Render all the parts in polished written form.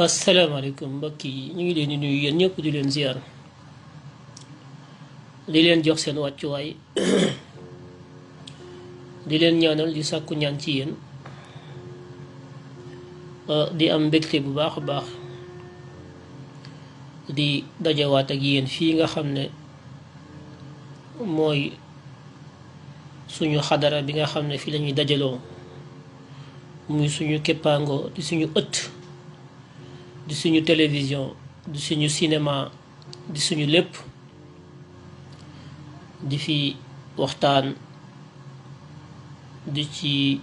asalaamaaleykum mbokk yi ñu ngi leen di nuyu yéen ñëpp di leen ziar di leen jox seen wàccuwaay di leen ñaanal di sàkku ñaan ci yéen di am mbégte bu baax a baax di dajawaat ak yéen fii nga xam ne mooy suñu xadara bi nga xam ne fii lañuy dajaloo muy suñu képpaangoo di suñu ëtt di suñu télévision di suñu cinéma di suñu lépp di fi waxtaan di ci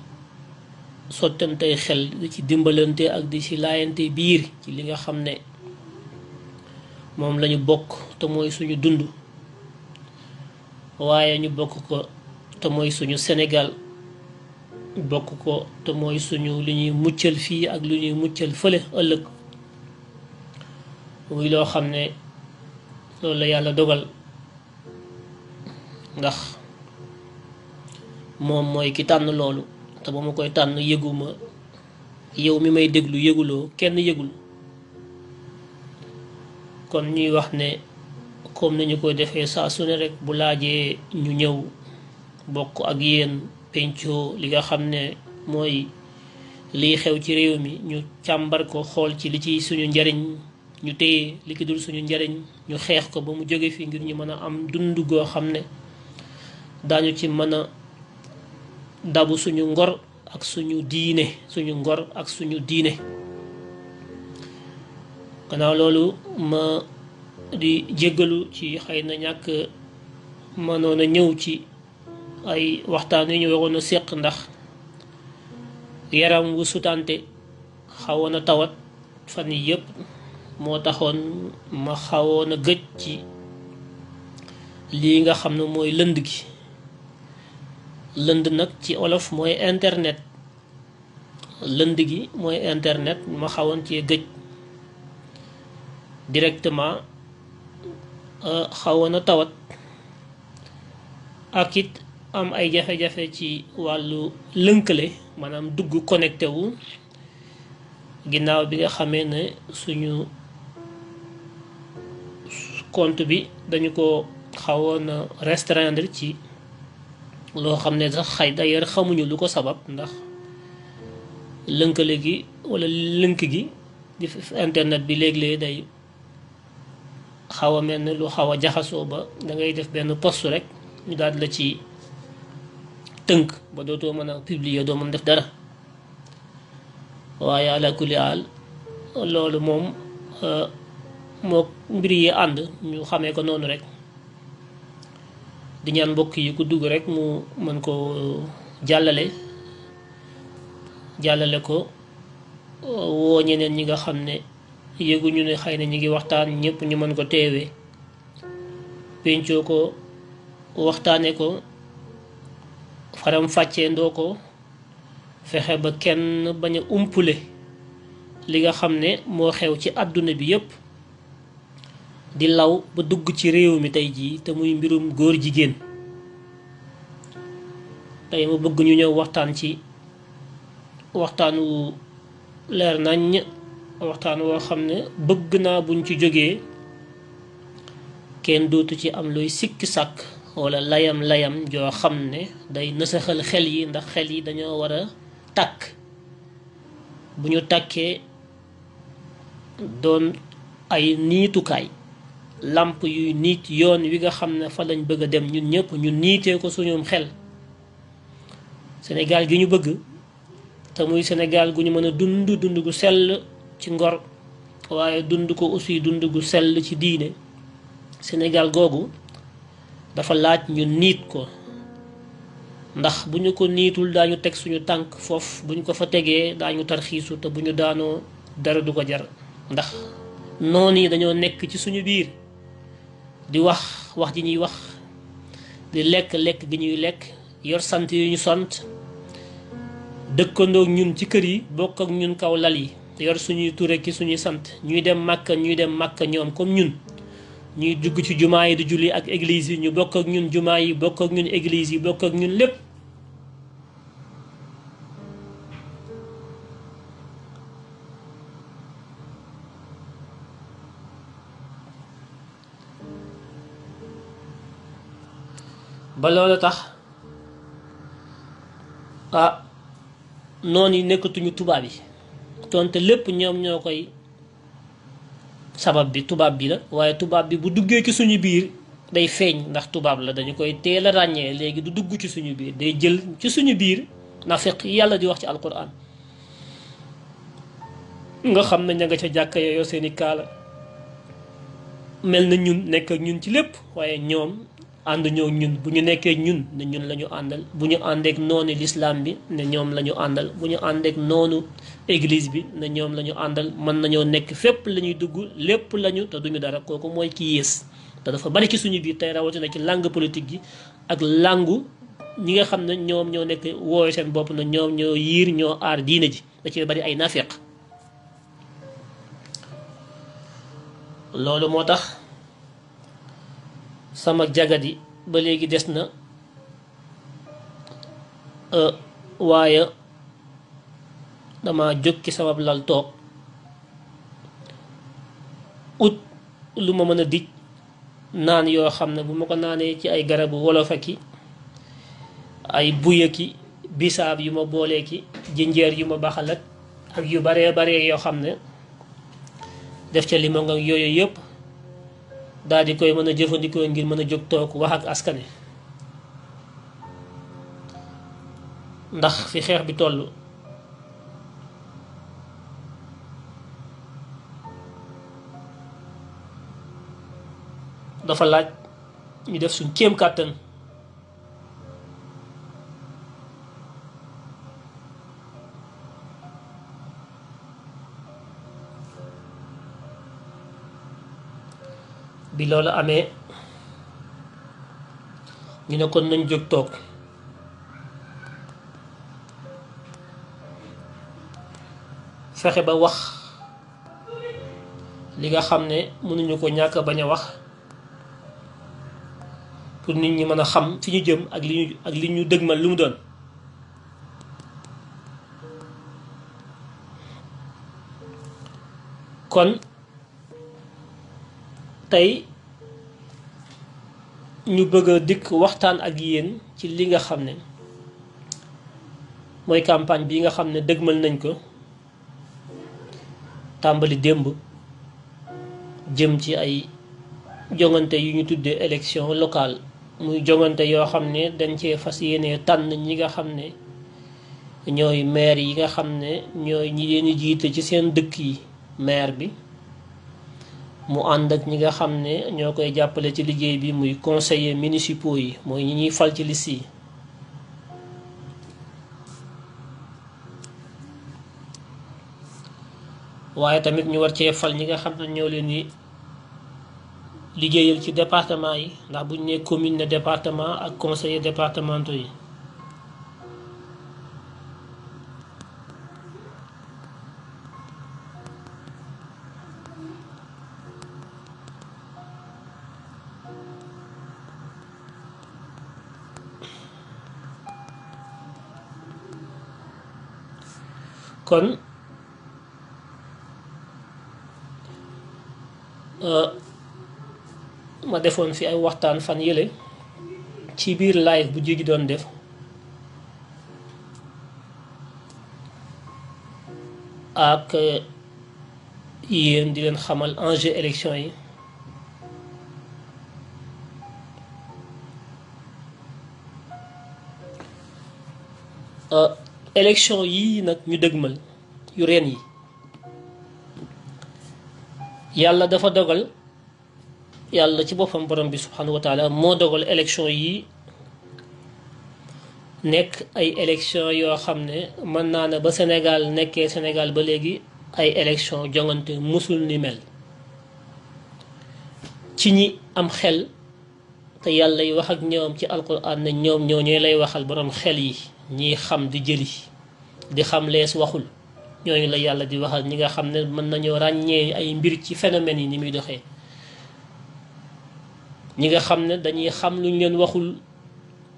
sottantey xel di ci dimbalante ak di ci laayante biir ci li nga xam ne moom lañu bokk te mooy suñu dund waaye ñu bokk ko te mooy suñu Sénégal bokk ko te mooy suñu li ñuy muccal fii ak lu ñuy muccal fële ëllëg muy loo xam ne loolu la yàlla dogal ndax moom mooy ki tànn loolu te ba ma koy tànn yëguma yow mi may déglu yëguloo kenn yëgul kon ñuy wax ne comme ni ñu koy defee saa su ne rek bu laajee ñu ñëw bokk ak yéen pencoo li nga xam ne mooy liy xew ci réew mi ñu càmbar ko xool ci li ci suñu njariñ ñu téye li ki dul suñu njariñ ñu xeex ko ba mu jóge fi ngir ñu mën a am dund goo xam ne daañu ci mën a dabu suñu ngor ak suñu diine suñu ngor ak suñu diine gannaaw loolu ma di jéggalu ci xëy na ñàkk mënoon a ñëw ci ay waxtaan yu ñu waroon a séq ndax yaram wu sutante xawoon a tawat fan yi yëpp moo taxoon ma xawoon a gëj ci lii nga xam ne mooy lënd gi lënd nag ci olof mooy internet lënd gi mooy internet ma xawoon cee gëj directement xawoon a tawat ak it am ay jafe-jafe ci wàllu lënkale maanaam dugg connecté wu ginnaaw bi nga xamee ne suñu compte bi dañu ko xawoon a restreindre ci loo xam ne sax xëy d'ailleurs xamuñu lu ko sabab ndax lënkale gi wala lënk gi di internet bi léeg-léeg day xaw a mel ne lu xaw a jaxasoo ba da ngay def benn post rek ñu daal la ci tënk ba dootoo mën a publier doo mën def dara waaye ala kulli haal loolu moom moo mbir yi ànd ñu xamee ko noonu rek di ñaan mbokk yi ku dugg rek mu mën ko jàllale ko woo ñeneen ñi nga xam ne yëguñu ne xëy na ñi ngi waxtaan ñëpp ñu mën ko teewee pencoo ko waxtaane ko faram fàccee ndoo ko fexe ba kenn bañ a umpule li nga xam ne moo xew ci àdduna bi yépp di law ba dugg ci réew mi tey jii te muy mbirum góor jigéen tey ma bëgg ñu ñëw waxtaan ci waxtaan wu leer nañ waxtaan woo xam ne bëgg naa buñ ci jógee kenn dootu ci am luy sikki sàkk wala layam joo xam ne day nësaxal xel yi ndax xel yi dañoo war a tàkk bu ñu tàkkee doon ay niitukaay làmp yuy niit yoon wi nga xam ne fa lañ bëgg a dem ñun ñëpp ñu niitee ko suñum xel Sénégal gi ñu bëgg te muy Sénégal gu ñu mën a dund gu sell ci ngor waaye dund ko aussi dund gu sell ci diine Sénégal googu dafa laaj ñu niit ko ndax bu ñu ko niitul daañu teg suñu tànk foofu bu ñu ko fa tegee daañu tarxiisu te bu ñu daanoo dara du ko jar ndax noonu yi dañoo nekk ci suñu biir di wax ji ñuy wax di lekk gi ñuy lekk yor sant yu ñu sant dëkkandoog ñun ci kër yi bokk ak ñun kaw lal yi yor suñuy ture ki suñuy sant ñuy dem màkka ñoom comme ñun ñuy dugg ci jumaa yi di julli ak église yi ñu bokk ak ñun jumaa yi bokk ak ñun église yi bokk ak ñun lépp ba loolu tax noonu yi nekkatuñu tubaab yi tonte lépp ñoom ñoo koy sabab bi tubaab bi la waaye tubaab bi bu duggee ci suñu biir day feeñ ndax tubaab la dañu koy teel a ràññee léegi du dugg ci suñu biir day jël ci suñu biir nafiq yàlla di wax ci alquran nga xam ne ña nga ca jàkka yoo seeni kaala mel na ñun nekk ak ñun ci lépp waaye ñoom ànd ñoo ñun bu ñu nekkee ñun ne ñun la ñu àndal bu ñu àndeek noonu lislaam bi ne ñoom la ñu àndal bu ñu àndeek noonu église bi ne ñoom la ñu àndal mën nañoo nekk fépp la ñuy dugg lépp lañu te duñu dara kooku mooy ki yées te dafa bari ci suñu biir tey rawatina ci langue politique gi ak langue ñi nga xam ne ñoom ñoo nekk woowe seen bopp na ñoom ñoo yiir ñoo aar diine ji da ci bari ay nafiq loolu moo tax sama jagadi ba léegi des na waaye dama jóg ci sama lal toog ut lu ma mën a dij naan yoo xam ne bu ma ko naanee ci ay garabu wolofa ki ay buya ki bisaab yu ma boolee ki jinjeer yu ma baxalat ak yu baree baree yoo xam ne def ca limon ak yooyu yëpp daal di koy mën a jëfandikoo ngir mën a jóg toog wax ak askan wi ndax fi xeex bi toll dafa laaj ñu def suñ kéem kàttan bi loolu amee ñu ne kon nañ jóg toog fexe ba wax li nga xam ne mënuñu ko ñàkk bañ a wax pour nit ñi mën a xam fi ñu jëm ak li ñu dëgmal lu mu doon kon tey ñu bëgg a dikk waxtaan ak yéen ci li nga xam ne mooy campagne bi nga xam ne dëgmal nañ ko tàmbali démb jëm ci ay jongante yu ñu tuddee élection locale muy jongante yoo xam ne dañ cee fas yéene tànn ñi nga xam ne ñooy maire yi nga xam ne ñooy ñi leen jiite ci seen dëkk yi maire bi mu ànd ak ñi nga xam ne ñoo koy jàppale ci liggéey bi muy conseillers municipaux yi mooy ñi ñuy fal ci liste yi waaye tamit ñu war cee fal ñi nga xam ne ñoo leen di liggéeyal ci département yi ndax bu ñu nee commune ne département ak conseillers départementaux yi kon ma defoon fi ay waxtaan fan yële ci biir live bu Jigi doon def ak yéen di leen xamal enjeu élection yi élection yii nag ñu dëgmal yu reen yi yàlla dafa dogal yàlla ci boppam borom bi subhanahu wa taala moo dogal élection yi nekk ay élection yoo xam ne mën naa ne ba Sénégal nekkee Sénégal ba léegi ay élection jongante musul ni mel ci ñi am xel te yàlla yi wax ak ñoom ci alquran ne ñoom ñoo ñooy lay waxal borom xel yi ñiy xam di jëli di xam lees waxul ñooñu la yàlla di waxal ñi nga xam ne mën nañoo ràññee ay mbir ci phénomènes yi ni muy doxee ñi nga xam ne dañuy xam luñ leen waxul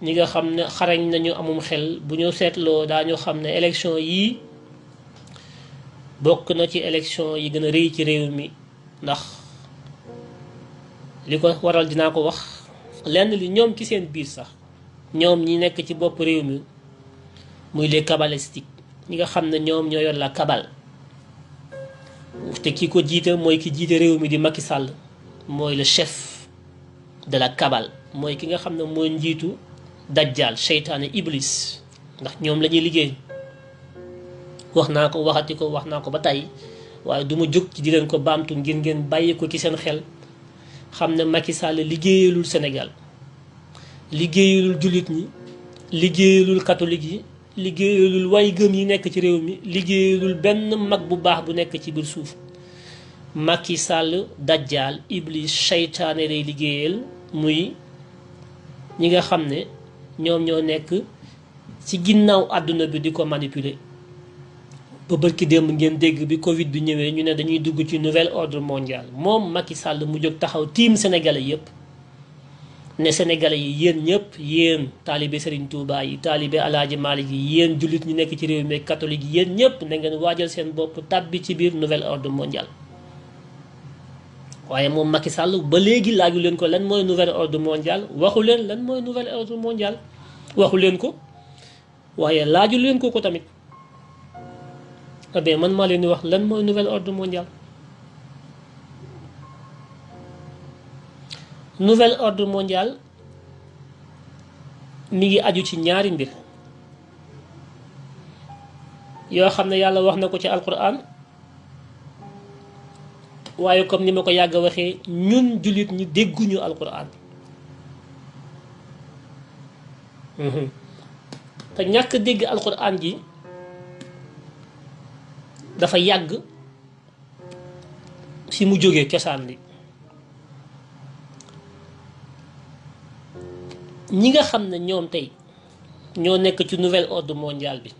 ñi nga xam ne xarañ nañu amum xel bu ñu seetloo daañu xam ne élection yii bokk na ci élection yi gën a rëy ci réew mi ndax li ko waral dinaa ko wax lenn li ñoom ci seen biir sax ñoom ñi nekk ci bopp réew mi muy les cabalistiques ñi nga xam ne ñoom ñoo yor la cabale te ki ko jiite mooy ki jiite réew mi di Macky Sall mooy le chef de la cabale mooy ki nga xam ne mooy njiitu dajjal seytaane iblis ndax ñoom la ñuy liggéey wax naa ko waxati ko wax naa ko ba tey waaye du ma jóg ci di leen ko baamtu ngir ngeen bàyyi ko ci seen xel xam ne Macky Sall liggéeyalul Sénégal liggéeyalul jullit ñi liggéeyalul catholique yi liggéeyalul way gëm yi nekk ci réew mi liggéeyalul benn mag bu baax bu nekk ci biir suuf Macky Sall dajjal iblis seytaane lay liggéeyal muy ñi nga xam ne ñoom ñoo nekk ci ginnaaw àdduna bi di ko manipuler ba bërki démb ngeen dégg bi Covid bi ñëwee ñu ne dañuy dugg ci nouvel ordre mondial moom Macky Sall mu jóg taxaw tiim sénégalais yépp ne sénégalais yi yéen ñëpp yéen taalibe Serigne Touba yi taalibe Alaaji Malick yi yéen jullit ñi nekk ci réew mi catholique yi yéen ñëpp na ngeen waajal seen bopp tàbbi ci biir nouvel ordre mondial. waaye moom Macky Sall ba léegi laaju leen ko lan mooy nouvel ordre mondial waxu leen lan mooy nouvel ordre mondial waxu leen ko waaye laaju leen ko tamit bien man maa leen di wax lan mooy nouvel ordre mondial. nouvel ordre mondial mi ngi aju ci ñaari mbir yoo xam ne yàlla wax na ko ci alquran waaye comme ni ma ko yàgg a waxee ñun jullit ñi dégguñu alquran te ñàkk dégg alquran ji dafa yàgg si mu jógee cosaan li ñi nga xam ne ñoom tey ñoo nekk ci nouvel ordre mondial bi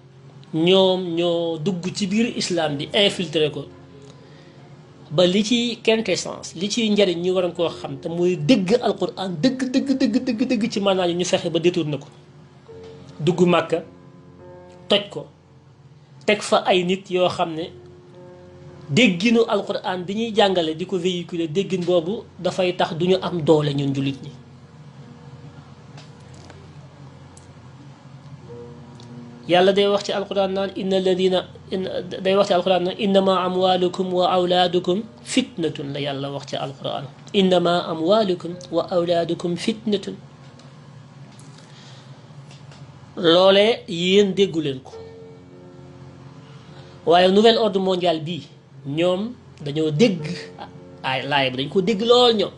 ñoom ñoo dugg ci biir islam bi infiltré ko ba li ci quintessence li ci njariñ ñu waroon koo xam te muy dëgg alquran dëgg ci maanaam ñu fexe ba détourné ko dugg màkka toj ko teg fa ay nit yoo xam ne dégginu alquran bi ñuy jàngale di ko véhiculer déggin boobu dafay tax du ñu am doole ñun jullit ñi yàlla day wax ci alquran naan day wax ci alquran naan innama amwalukum wa awlaadukum fitnatun la yàlla wax ci alquran innama amwalukum wa awlaadukum fitnatun loolee yéen déggu leen ko waaye nouvel ordre mondial bii ñoom dañoo dégg ay laay bi dañ ko dégg lool ñoom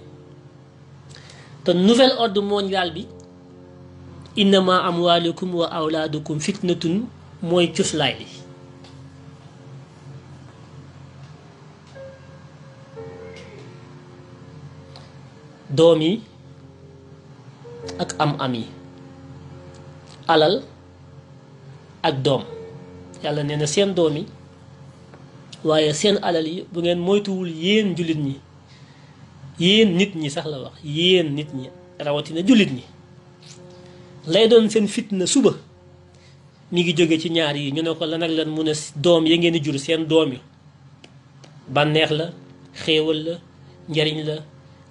te nouvel ordre mondial bi innama amwalukum wa awlaadukum fitnatun mooy cuslaay li doom yi ak am yi alal ak doom yàlla nee na seen doom yi waaye seen alal yi bu ngeen moytuwul yéen jullit ñi yéen nit ñi sax la wax yéen nit ñi rawatina jullit ñi lay doon seen fitna suba mi ngi jóge ci ñaar yi ñu ne ko lan ak lan mu ne doom ya ngeen di jur seen doom yi bànneex la xéewal la njariñ la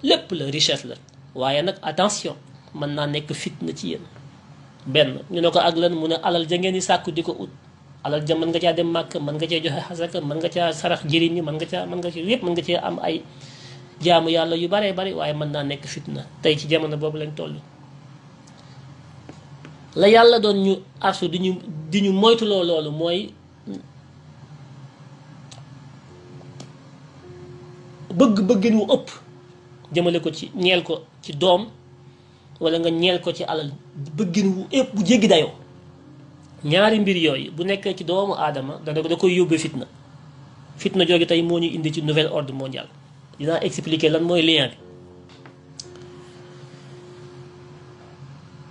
lépp la richesse la waaye nag attention mën naa nekk fitna ci yéen benn ñu ne ko ak lan mu ne alal ja ngeen di sàkku di ko ut alal ja mën nga caa dem màkk mën nga cee joxe xasaka mën nga caa sarax jëriñ ñi mën nga ci yépp mën nga cee am ay jaamu yàlla yu baree bari waaye mën naa nekk fitna tey ci jamono boobu lañ toll la yàlla doon ñu arsu di ñu moytuloo loolu mooy bëgg-bëggin wu ëpp jëmale ko ci ñeel ko ci doom wala nga ñeel ko ci alal bëggin wu ëpp bu jéggi dayoo ñaari mbir yooyu bu nekkee ci doomu aadama da koy yóbbee fitna jooju tey moo ñu indi ci nouvel ordre mondial dinaa expliquer lan mooy lien bi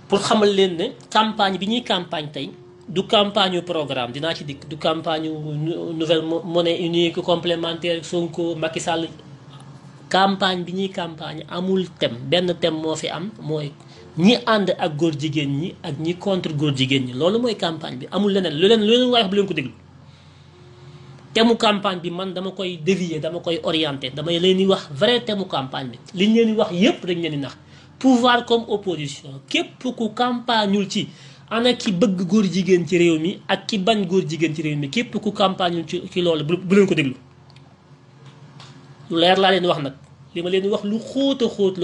pour xamal leen ne campagne bi ñuy campagne tey du campagne programme dinaa ci dikk du campagne nouvelle monnaie unique complémentaire Sonko Macky Sall campagne bi ñuy campagne amul thème benn thème moo fi am mooy ñi ànd ak góor jigéen ñi ak ñi contre góor jigéen ñi loolu mooy campagne bi amul leneen lu leen waaye bu leen ko déglu thème mu campagne bi man dama koy dévier dama koy orienter damay leen di wax vrai thème mu campagne bi liñ leen di wax yépp dañ leen di nax pouvoir comme opposition képp ku campagneul ci ana ki bëgg góor jigéen ci réew mi ak ki bañ góor jigéen ci réew mi képp ku campagneul ci loolu bu leen ko déglu lu leer laa leen wax nag li ma leen wax lu xóot a xóot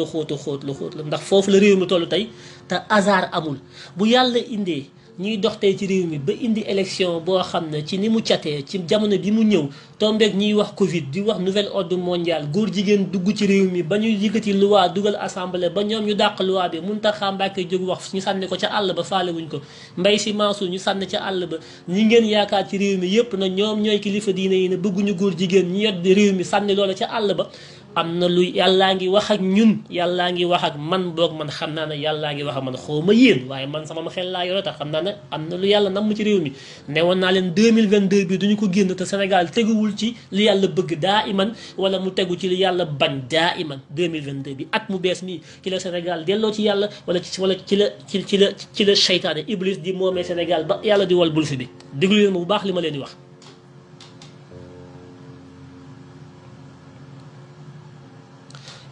la ndax foofu la réew mi toll tey te hasard amul bu yàlla indee ñuy dox tey ci réew mi ba indi élection boo xam ne ci ni mu catee ci jamono bi mu ñëw tombeeg ñuy wax Covid di wax nouvel ordre mondial góor jigéen dugg ci réew mi ba ñu yëkkati loi dugal assemblée ba ñoom ñu dàq loi bi Mountakha Mbacké jóg wax ñu sànni ko ca àll ba faale wuñ ko Mbaye Sy Mansour ñu sànni ca àll ba ñi ngeen yaakaar ci réew mi yépp na ñoom ñooy kilifa diine yi ne bëgguñu góor jigéen ñu yedd réew mi sànni loola ca àll ba am na lu yàllaa ngi wax ak ñun yàllaa ngi wax ak man boog man xam naa ne yàllaa ngi wax ak man xawma yéen waaye man sama xel laa yore tax xam naa ne am na lu yàlla namm ci réew mi newoon naa leen 2022 bi duñu ko génn te Sénégal teguwul ci li yàlla bëgg daa iman wala mu tegu ci li yàlla bañ daa iman 2022 bi at mu bees nii ci la Sénégal delloo ci yàlla wala ci la seytaane Iblis di moomee Sénégal ba yàlla di wal bulfi bi déglu leen ma bu baax li ma leen di wax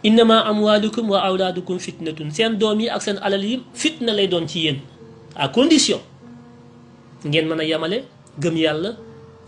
innama amwalukum wa awlaadukum fitnatun seen doom yi ak seen alal yi fitna lay doon ci yéen à condition ngeen mën a yemale gëm yàlla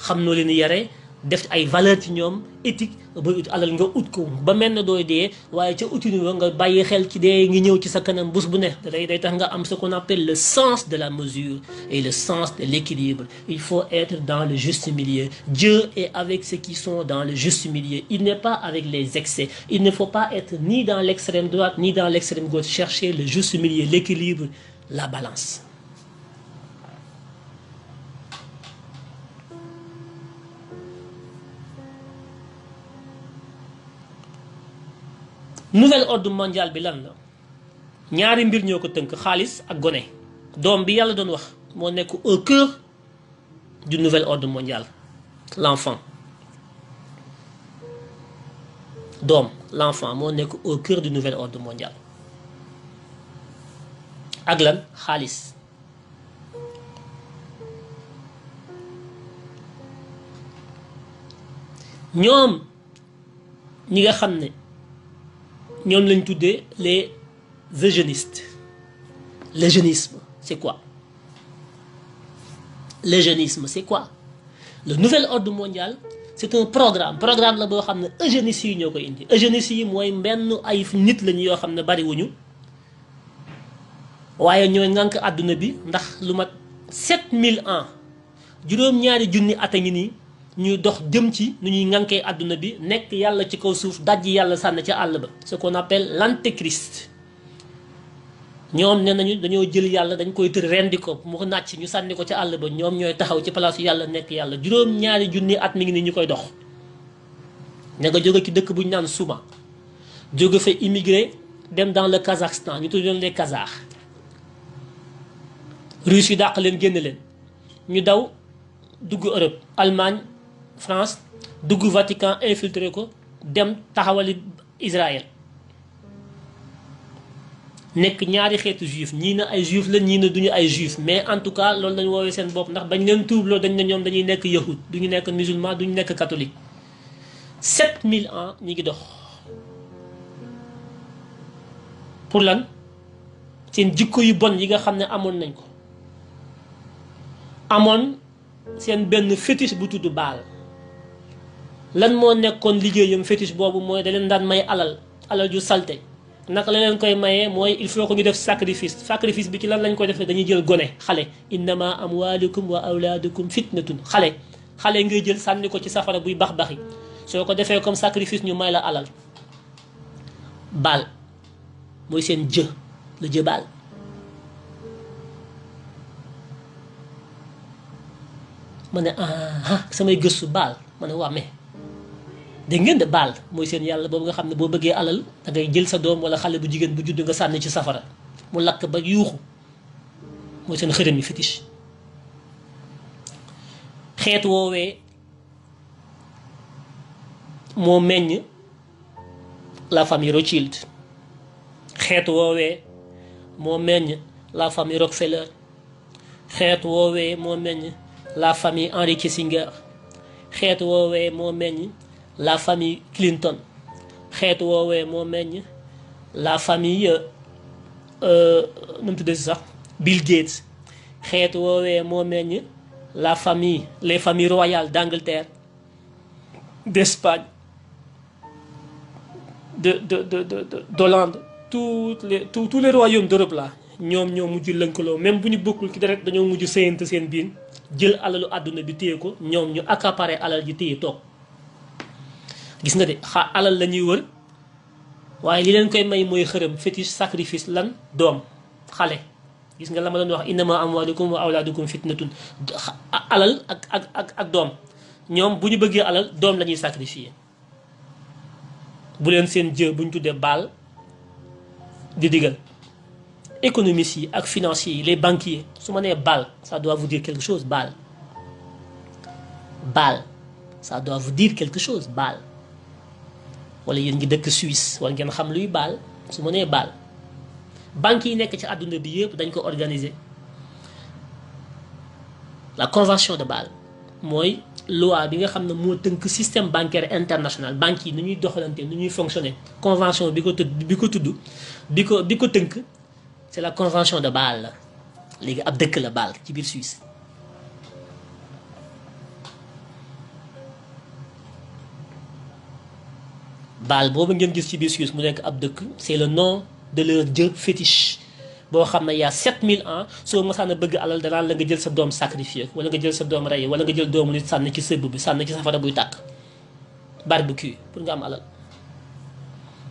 xam noo leen yaree def ay valeur ci ñoom éthique ba ut alal nga ut ko ba mel ne dooy dee waaye ca utini wa nga bàyyi xel ci dee ngi ñëw ci sa kanam bés bu ne day tax nga am ce qu'on appelle le sens de la mesure et le sens de l'équilibre il faut être dans le juste milieu Dieu est avec ceux qui sont dans le juste milieu il n'est pas avec les excès il ne faut pas être ni dans l'extrême droite ni dans l'extrême gauche chercher le juste milieu l'équilibre la balance nouvel ordre mondial bi lan la ñaari mbir ñoo ko tënk xaalis ak gone doom bi yàlla doon wax moo nekk au cœur du nouvel ordre mondial l'enfant doom l'enfant moo nekk au cœur du nouvel ordre mondial ak lan xaalis ñoom ñi nga xam ne ñoom lañ tuddee les eugénistes l'eugénisme c'est quoi l'eugénisme c'est quoi le nouvel ordre mondial c'est un programme la boo xam ne eugénistes yi ñoo ko indi eugénistes yi mooy mbenn ay nit lañu yoo xam ne bariwuñu waaye ñooy ngànk àdduna bi ndax lu mat 7000 ans juróom-ñaari junni at a ngi nii ñuy dox jëm ci nu ñuy ŋànkee àdduna bi nekk yàlla ci kaw suuf dajji yàlla sànn ca àll ba ce qu'on appelle l'antéchrist ñoom ne nañu dañoo jël yàlla dañ koy tër rendi ko mu ko nàcc ñu sànni ko ca àll ba ñoom ñooy taxaw ci place yàlla nekk yàlla juróom-ñaari junni at mi ngi nii ñu koy dox ña nga jóge ci dëkk bu ñu naan Souma jóge fa immigré dem dans le Kazakhstan ñu tudd leen les Kazakhs Russes yi dàq leen génn leen ñu daw dugg Europe Allemagne France dugg Vatican infiltré ko dem taxawali Israël nekk ñaari xeetu juif ñii na ay juif la ñii na duñu ay juif mais en tout cas loolu lañu woowee seen bopp ndax bañ leen tuub loolu dañ ne ñoom dañuy nekk yahud duñu nekk musulman duñu nekk catholique 7000 ans ñi ngi dox pour lan seen jikko yu bon yi nga xam ne amoon nañ ko amoon seen benn fétiche bu tudd Baal lan moo nekkoon liggéeyam fétiche boobu mooy da leen daan may alal ju salte naka la leen koy mayee mooy il faut que ñu def sacrifice bi ci lan lañ koy defee dañuy jël gone xale innama amwalukum wa awlaadukum fitnatun xale ngay jël sànni ko ci safara buy bax-baxi soo ko defee comme sacrifice ñu may la alal Baal mooy seen jë la jë Baal ma ne samay gëstu Baal ma ne waa mais dégg ngeen de Baal mooy seen yàlla boobu nga xam ne boo bëggee alal da ngay jël sa doom wala xale bu jigéen bu judd nga sànni ci safara mu lakk ba yuuxu mooy seen xërëm yi fétiche xeet woowee moo meññ la famille Rothschild xeet woowee moo meññ la famille Rockefeller xeet woowee moo meññ la famille Henry Kissinger xeet woowee moo meññ la famille Clinton xeet woowee moo meññ la famille nu mu tuddee sax Bill Gates xeetu woowee moo meññ les familles royales d'Angleterre, d'Espagne, d'Hollande, tous les royaumes d'Europe là ñoom ñoo mujj lënkaloo même bu ñu bokkul ki rek dañoo mujj séyante seen biir jël alalu àdduna bi téye ko ñoom ñu accaparé alal ji téye toog gis nga de alal la ñuy wër waaye li leen koy may mooy xërëm fétiche sacrifice lan doom xale gis nga la ma doon wax innama amwalukum wa awlaadukum fitnatun alal ak doom ñoom bu ñu bëggee alal doom la ñuy sacrifier bu leen seen jë bu ñu tuddee baal di digal économistes yi ak financiers yi les banquiers su ma nee baal ça doit vous dire quelque chose baal ça doit vous dire quelque chose baal wala yéen ngi dëkk Suisse wala ngeen xam luy baal su ma nee baal banques yi nekk ci àdduna bi yëpp dañ ko organiser la convention de Bâle mooy loi bi nga xam ne moo tënk système bancaire international banques yi nu ñuy doxalante nu ñuy fonctionner convention bi ko tënk c'est la convention de Bâle la léegi ab dëkk la Bâle ci biir Suisse Bâle boobu ngeen gis ci biir Suisse mu nekk ab dëkk c'est le nom de leur dieu fétiche boo xam ne y a 7000 ans soo mosaan a bëgg alal danaan la nga jël sa doom sacrifier wala nga jël sa doom rey wala nga jël doomu nit sànni ci sëbb bi sànni ci safara buy tàkk barbecue pour nga am alal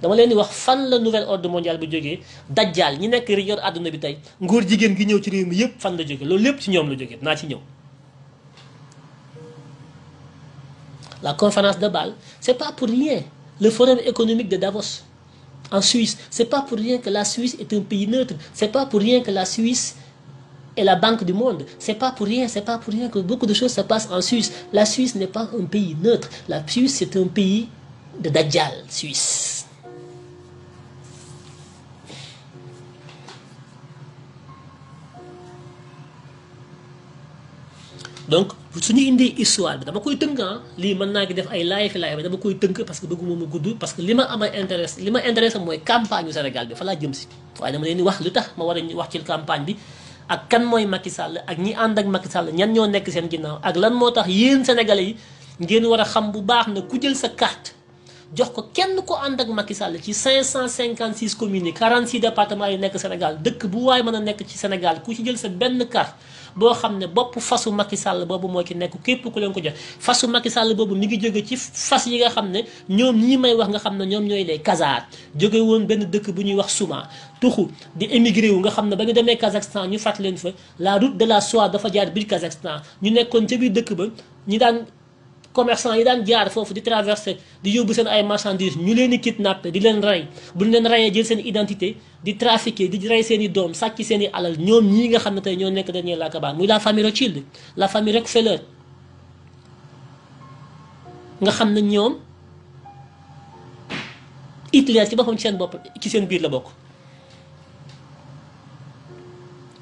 dama leen di wax fan la nouvel ordre mondial bi jógee dajjaal ñi nekk yor àdduna bi tey ngóor jigéen gi ñëw ci réew mi yëpp fan la jógee loolu lépp ci ñoom la jógee naa ci ñëw. La conférence de Bâle c'est pas pour rien le forum économique de Davos en Suisse, c'est pas pour rien que la Suisse est un pays neutre, c'est pas pour rien que la Suisse est la banque du monde, c'est pas pour rien que beaucoup de choses se passent en Suisse. La Suisse n'est pas un pays neutre, la Suisse c'est un pays de Dajjal suisse. Donc suñu indee histoire bi dama koy tënk lii mën naa ki def ay live dama koy tënk parce que bëgguma mu gudd parce que li ma intéressé mooy campagne yu Sénégal bi fa laa jëm si waaye dama leen di wax lu tax ma war a wax ci campagne bi ak kan mooy Macky Sall ak ñi ànd ak Macky Sall ñan ñoo nekk seen ginnaaw ak lan moo tax yéen Sénégalais yi ngeen war a xam bu baax na ku jël sa carte jox ko kenn ko ànd ak Macky Sall ci 556 communes yi 46 départements yi nekk Sénégal dëkk bu waay mën a nekk ci Sénégal ku ci jël sa benn carte boo xam ne bopp fasu Macky Sall boobu moo ci nekk képp ku leen ko jox fasu Macky Sall boobu mi ngi jóge ci fas yi nga xam ne ñoom ñii may wax nga xam ne ñoom ñooy les Khazars jóge woon benn dëkk bu ñuy wax Souma tuxu di émigré wu nga xam ne ba ñu demee Kazakhstan ñu fàtt leen fa la route de la soie dafa jaar biir Kazakhstan ñu nekkoon ca biir dëkk ba ñi daan commerçant yi daan jaar foofu di traversé di yóbbu seen ay marchandises ñu leen di kidnappé di leen rey bu ñu leen reyee jël seen identité di trafiqué di rey seen i doom sàcc seen i alal ñoom ñii nga xam ne tey ñoo nekk dernier la kabaan muy la famille Rothschild la famille Rockefeller nga xam ne ñoom Hitler ci boppam ci seen bopp ci seen biir la bokk.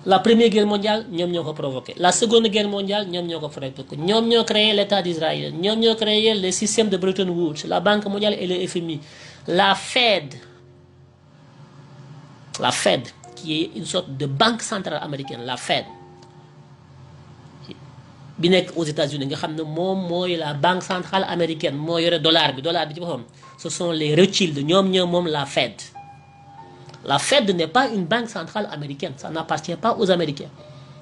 La première guerre mondiale ñoom ñoo ko provoqué la seconde guerre mondiale ñoom ñoo ko provoqué ñoom ñoo créé l'État d'Israël ñoom ñoo créé le système de Bretton Woods la Banque mondiale et le FMI la Fed qui est une sorte de banque centrale américaine la Fed bi nekk aux États-Unis nga xam ne moom mooy la banque centrale américaine moo yore dollar bi ci boppam ce sont les Rothschild ñoom ñoo moom la Fed. La Fed n'est pas une banque centrale américaine, ça n'appartient pas aux Américains.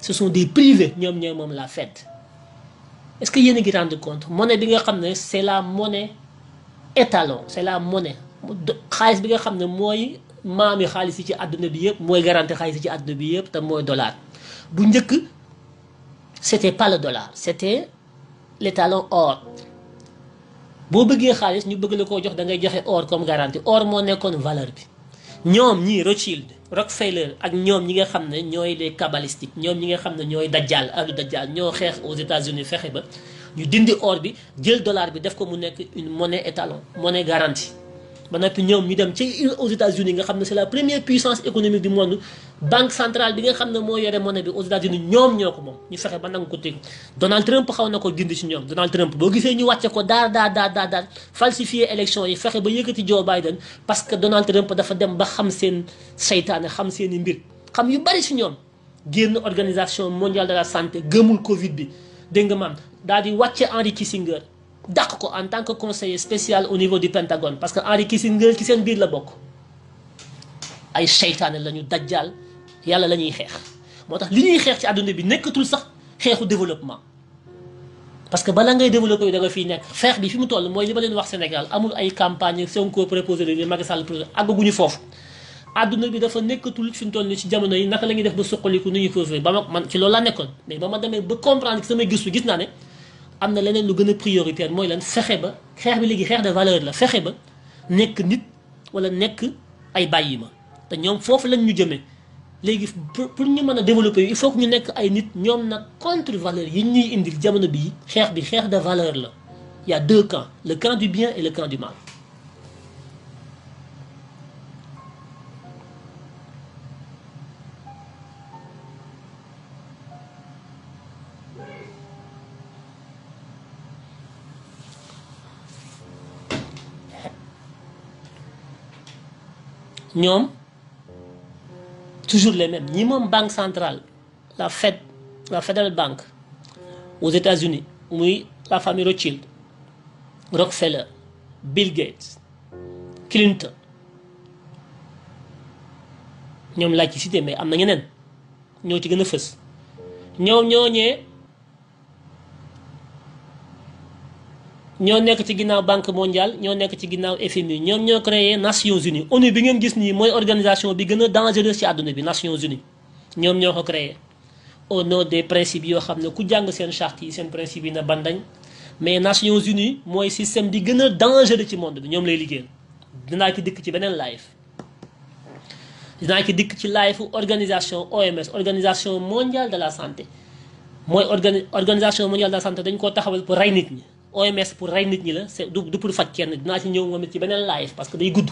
Ce sont des privés, ñoom ñooy moom la Fed. Est-ce que yéen a ngi rendre compte monnaie bi nga xam ne c'est la monnaie étalon, c'est la monnaie xaalis bi nga xam ne mooy maami xaalis yi ci àdduna bi yëpp mooy garanti xaalis yi ci àdduna bi yëpp te mooy dollar. Bu njëkk c'était pas le dollar, c'était l'étalon or. boo bëggee xaalis ñu bëgg la koo jox da ngay joxe or comme garantie or moo nekkoon valeur bi. ñoom ñii Rothschild Rockefeller ak ñoom ñi nga xam ne ñooy les kabbalistiques ñoom ñi nga xam ne ñooy dajjal ahlu dajjal ñoo xeex aux États-Unis fexe ba ñu dindi or bi jël dollar bi def ko mu nekk une monnaie étalon monnaie garantie ba noppi ñoom ñu dem ci aux États-Unis nga xam ne c'est la première puissance économique du monde banque centrale bi nga xam ne moo yore monnaie bi aux États-Unis ñoom ñoo ko moom ñu fexe ba nangu ko teg Donald Trump xaw na ko dindi ci ñoom. Donald Trump boo gisee ñu wàcce ko daar falsifier élection yi fexe ba yëkkati Joe Biden parce que Donald Trump dafa dem ba xam seen seytaane xam seen i mbir xam yu bari ci ñoom génn organisation mondiale de la santé gëmul Covid bi dégg nga maam daal di wàcce Henry Kissinger dàq ko en tant que conseiller spécial au niveau du Pentagone parce que Henry Kissinger ci seen biir la bokk ay seytaane la ñu dajjaal yàlla la ñuy xeex moo tax li ñuy xeex ci àdduna bi nekkatul sax xeexu développement parce que bala ngay développé yu da nga fiy nekk xeex bi fi mu toll mooy li ma leen wax Sénégal amul ay campagne Sonko proposé de Macky Sall proposé àggaguñu foofu àdduna bi dafa nekkatul fi mu toll ni ci jamono yi naka la ñuy def ba suqaliku nu ñuy sauver ba man ci loolu laa nekkoon mais ba ma demee ba comprendre ci samay gëstu gis naa ne am na leneen lu gën a prioritaire mooy lan fexe ba xeex bi léegi xeex de valeur la fexe ba nekk nit wala nekk ay bàyyi ma te ñoom foofu lañ ñu jëmee léegi pour ñu mën a développer il faut que ñu nekk ay nit ñoom nag contre valeur yi ñuy indil jamono bii xeex bi xeex de valeur la il y a deux camps le camp du bien et le camp du mal. ñoom toujours les mêmes ñi moom banque centrale la Fed la Federal Bank aux États-Unis muy la famille Rothschild Rockefeller Bill Gates Clinton ñoom laaj ci cité mais am na ñeneen ñoo ci gën a fës ñoom ñoo nekk ci ginnaaw banque mondiale ñoo nekk ci ginnaaw FMI ñoom ñoo créé Nations Unies ONU bi ngeen gis nii mooy organisation bi gën a dangereuse ci àdduna bi Nations Unies ñoom ñoo ko créé au nom des principes yoo xam ne ku jàng seen charte yi seen principes yi na bandañ mais Nations Unies mooy système bi gën a dangereux ci monde bi ñoom lay liggéeyal dinaa ci dikk ci beneen live dinaa ci dikk ci live organisation OMS organisation mondiale de la santé mooy organisation mondiale de la santé dañ koo taxawal pour rey nit ñi OMS pour rey nit ñi la c'est du pour faj kenn dinaa ci ñëw moom it ci beneen live parce que day gudd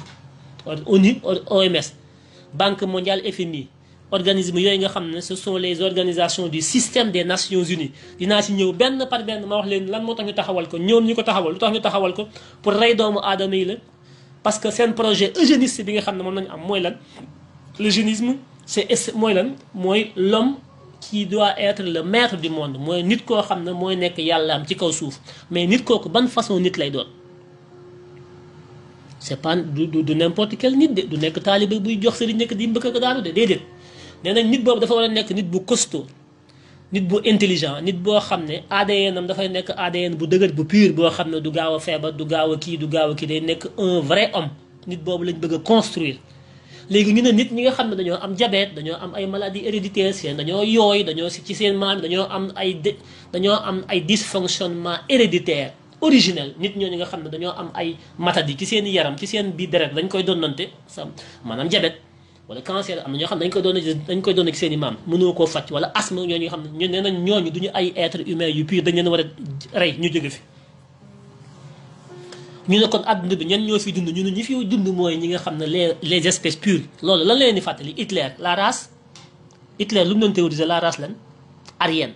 ONU OMS Banque mondiale FMI organisme yooyu nga xam ne ce sont les organisations du système des Nations Unies dinaa ci ñëw benn par benn ma wax leen lan moo tax ñu taxawal ko ñoom ñu ko taxawal lu tax ñu taxawal ko pour rey doomu aadama yi la parce que seen projet eugéniste bi nga xam ne moom nañu am mooy lan l'eugénisme c'est mooy lan mooy l'homme qui doit être le maître du monde mooy nit koo xam ne mooy nekk yàlla am ci kaw suuf mais nit kooku ban façon nit lay doon c'est pas du n'importe quel nit de du nekk taalibe buy jox sëriñ nekk di mbëkk ko daanu de déedéet nee nañ nit boobu dafa war a nekk nit bu costaud nit bu intelligent nit boo xam ne ADN am dafay nekk ADN bu dëgër bu pur boo xam ne du gaaw a feebar du gaaw a kii day nekk un vrai homme nit boobu lañ bëgg a construire léegi ñu ne nit ñi nga xam ne dañoo am diabète dañoo am ay maladies héréditaires seen dañoo yooy dañoo ci seen maam dañoo am ay dysfonctionnement héréditaire originel nit ñooñu nga xam ne dañoo am ay maladie ci seen yaram ci seen biir deret dañ koy donnante sa maanaam diabète wala cancer am na ñoo xam ne dañ koy donn ci seen i maam mënoo koo faj wala asthme ñooñu nga xam ne ñu nee nañ ñooñu duñu ay être humain yu pur dañ leen war a rey ñu jóge fi ñu ne kon àdduna bi ñen ñoo fi dund ñu ne ñi fi dund mooy ñi nga xam ne les espèces pures loolu lan leen di fàttali Hitler la race Hitler lu mu doon théoriser la race lan aryenne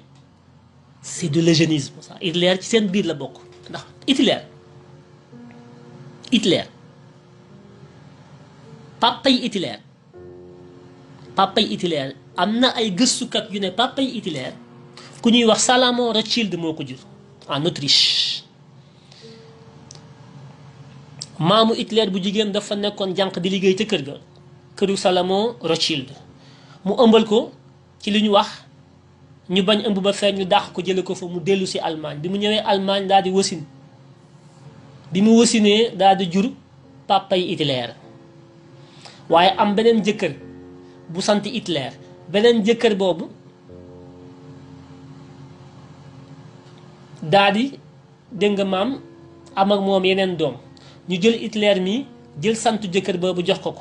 c'est de l'eugénisme ça Hitler ci seen biir la bokk ndax Hitler papay Hitler am na ay gëstukat yu ne papay Hitler ku ñuy wax Salomon Rothschild moo ko jur en Autriche maamu Hitler bu jigéen dafa nekkoon jànq di liggéey ca kër ga këru Salomon Rothschild mu ëmbal ko ci li ñu wax ñu bañ ëmb ba feeñ ñu dàq ko jële ko fa mu dellu si Allemagne bi mu ñëwee Allemagne daal di wasin bi mu wasinee daal di jur papay Hitler waaye am beneen jëkkër bu sant Hitler beneen jëkkër boobu daal di dégg nga maam am ak moom yeneen doom ñu jël Hitler mi jël santu jëkkër boobu jox ko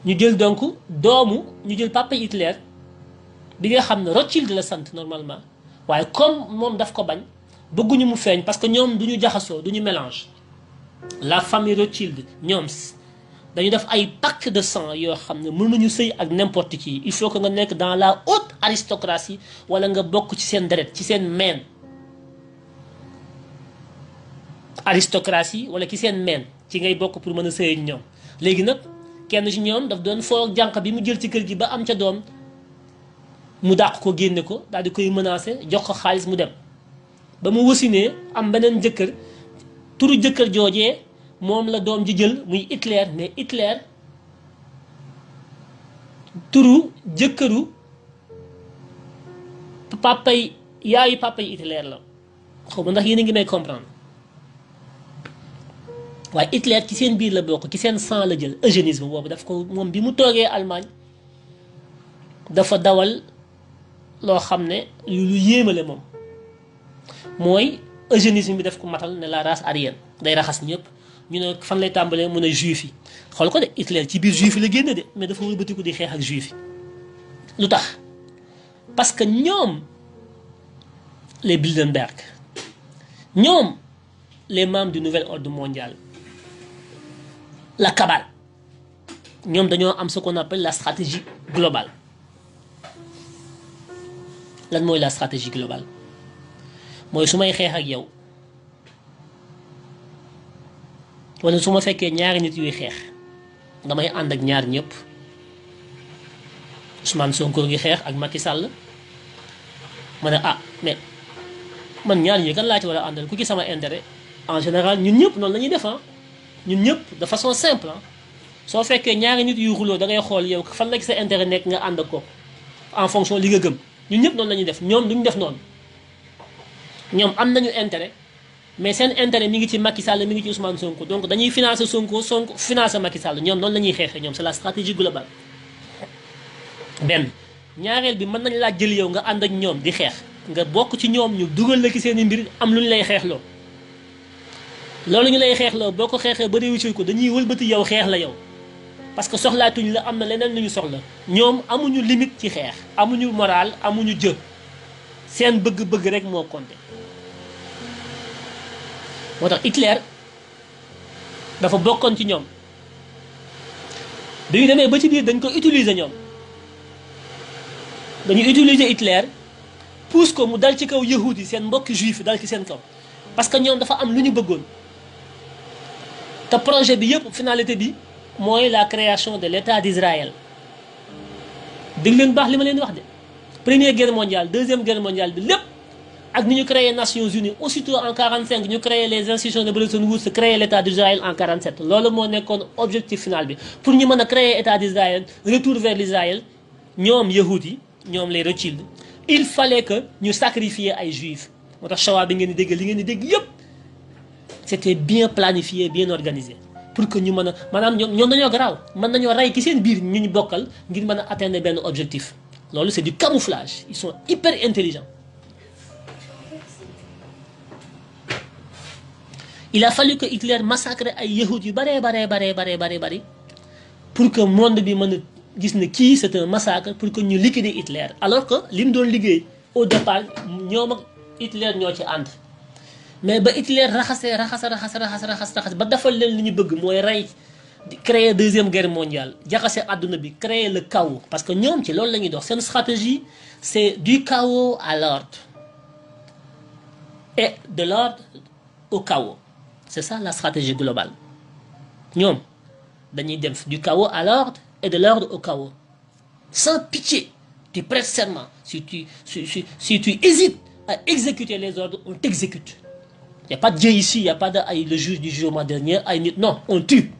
ñu jël donc ñu jël papa Hitler bi nga xam ne Rothschild la sant normalement waaye comme moom daf ko bañ bëgguñu mu feeñ parce que ñoom duñu jaxasoo duñu mélange. La famille Rothschild ñoom dañu def ay pacte de sang yoo xam ne mën nañu sëy ak n'importe qui. Il faut que nga nekk dans la haute aristocratie wala nga bokk ci seen deret ci seen meen. Aristocratie wala ci seen meen ci ngay bokk pour mën a sëy ak ñoom. léegi nag kenn ci ñoom daf doon foo jànq bi mu jël ci kër gi ba am ca doom mu dàq ko génne ko daal di koy menacé jox ko xaalis mu dem ba mu wasinee am beneen jëkkër turu jëkkër joojee moom la doom ji jël muy Hitler. mais Hitler turu jëkkëru papay yaayu papay Hitler la. xaw ma ndax yéen a ngi may comprendre waaye Hitler ci seen biir la bokk ci seen sang la jël. eugénisme boobu daf ko moom bi mu toogee Allemagne dafa dawal loo xam ne lu yéemale moom mooy eugénisme bi daf ko matal ne la race aryenne day raxas ñëpp. ñu ne fan lay tàmbalee mu ne juif yi xool ko de Hitler ci biir juif yi la génne de mais dafa wëlbatiku di xeex ak juif yi. lu tax parce que ñoom les Bilderberg ñoom les membres du nouvel ordre mondial la cabale ñoom dañoo am ce qu'on appelle la stratégie globale. lan mooy la stratégie globale mooy su may xeex ak yow wala su ma fekkee ñaari nit yuy xeex damay ànd ak ñaar ñëpp. Ousmane Sonko ngi xeex ak Macky Sall ma ne mais man ñaar ñi kan laa ci war a àndal ku ci sama intérêt. en général ñun ñëpp noonu la ñuy def ñun ñëpp de façon simple soo fekkee ñaari nit yuy xuloo da ngay xool yow fan la ci sa intérêt nekk nga ànd ak ko en fonction li nga gëm. ñun ñëpp noonu la ñuy def ñoom duñu def noonu ñoom am nañu intérêt mais seen intérêt mi ngi ci Macky Sall mi ngi ci Ousmane Sonko donc dañuy financer Sonko financer Macky Sall ñoom noonu la ñuy xeexee ñoom c'est la stratégie globale. benn ñaareel bi mën nañ laa jël yow nga ànd ak ñoom di xeex nga bokk ci ñoom ñu dugal la ci seen i mbir am lu ñu lay xeexloo. loolu ñu lay xeexloo boo ko xeexee ba réussir ko dañuy wëlbati yow xeex la yow parce que soxlaatuñ la am na leneen lu ñu soxla. ñoom amuñu limite ci xeex amuñu moral amuñu jë seen bëgg-bëgg rek moo compté. moo tax Hitler dafa bokkoon ci ñoom bi ñu demee ba ci biir dañ ko utiliser ñoom dañu utiliser Hitler pousse ko mu dal ci kaw yahudi seen mbokki juif dal ci seen kaw parce que ñoom dafa am lu ñu bëggoon te projet bi yëpp finalité bi mooy la création de l'État d'Israël. dégg leen baax li ma leen wax de première guerre mondiale deuxième guerre mondiale bi lépp ak ni ñu créé Nations Unies aussitôt en 45 ñu créé les institutions de Bretton Woods créé l'État d'Israël en 47 loolu moo nekkoon objectif final bi pour ñu mën a créer État d'Israël retour vers l'Israël ñoom yahudi ñoom les Rothschild il fallait que ñu sacrifier ay juifs moo tax Shoah bi ngeen di dégg li ngeen di dégg yëpp c'était bien planifié bien organisé pour que ñu mën a maanaam ñoom dañoo garaaw mën nañoo rey ki seen biir ñu bokkal ngir mën a atteindre benn objectif loolu c'est du camouflage ils sont hyper intelligents. il a fallu que Hitler massacre ay yahud yu bare pour que monde bi mën a gis ne kii c'est un massacre pour que ñu liquider Hitler alors que li mu doon liggéey au départ ñoom ak Hitler ñoo ci ànd mais ba Hitler raxas ba defal leen li ñu bëgg mooy rey créer deuxième guerre mondiale jaxase àdduna bi créer le chaos parce que ñoom ci loolu la ñuy dox seen stratégie c'est du chaos à l'ordre et de l'ordre au chaos c'est ça la stratégie globale ñoom dañuy dem du chaos à l'ordre et de l'ordre au chaos sans pitié. Tu prêtes serment si tu hésites à exécuter les ordres on t'exécute. Il n'y a pas de Dieu ici, il n'y a pas de le juge du jugement dernier non, on tue.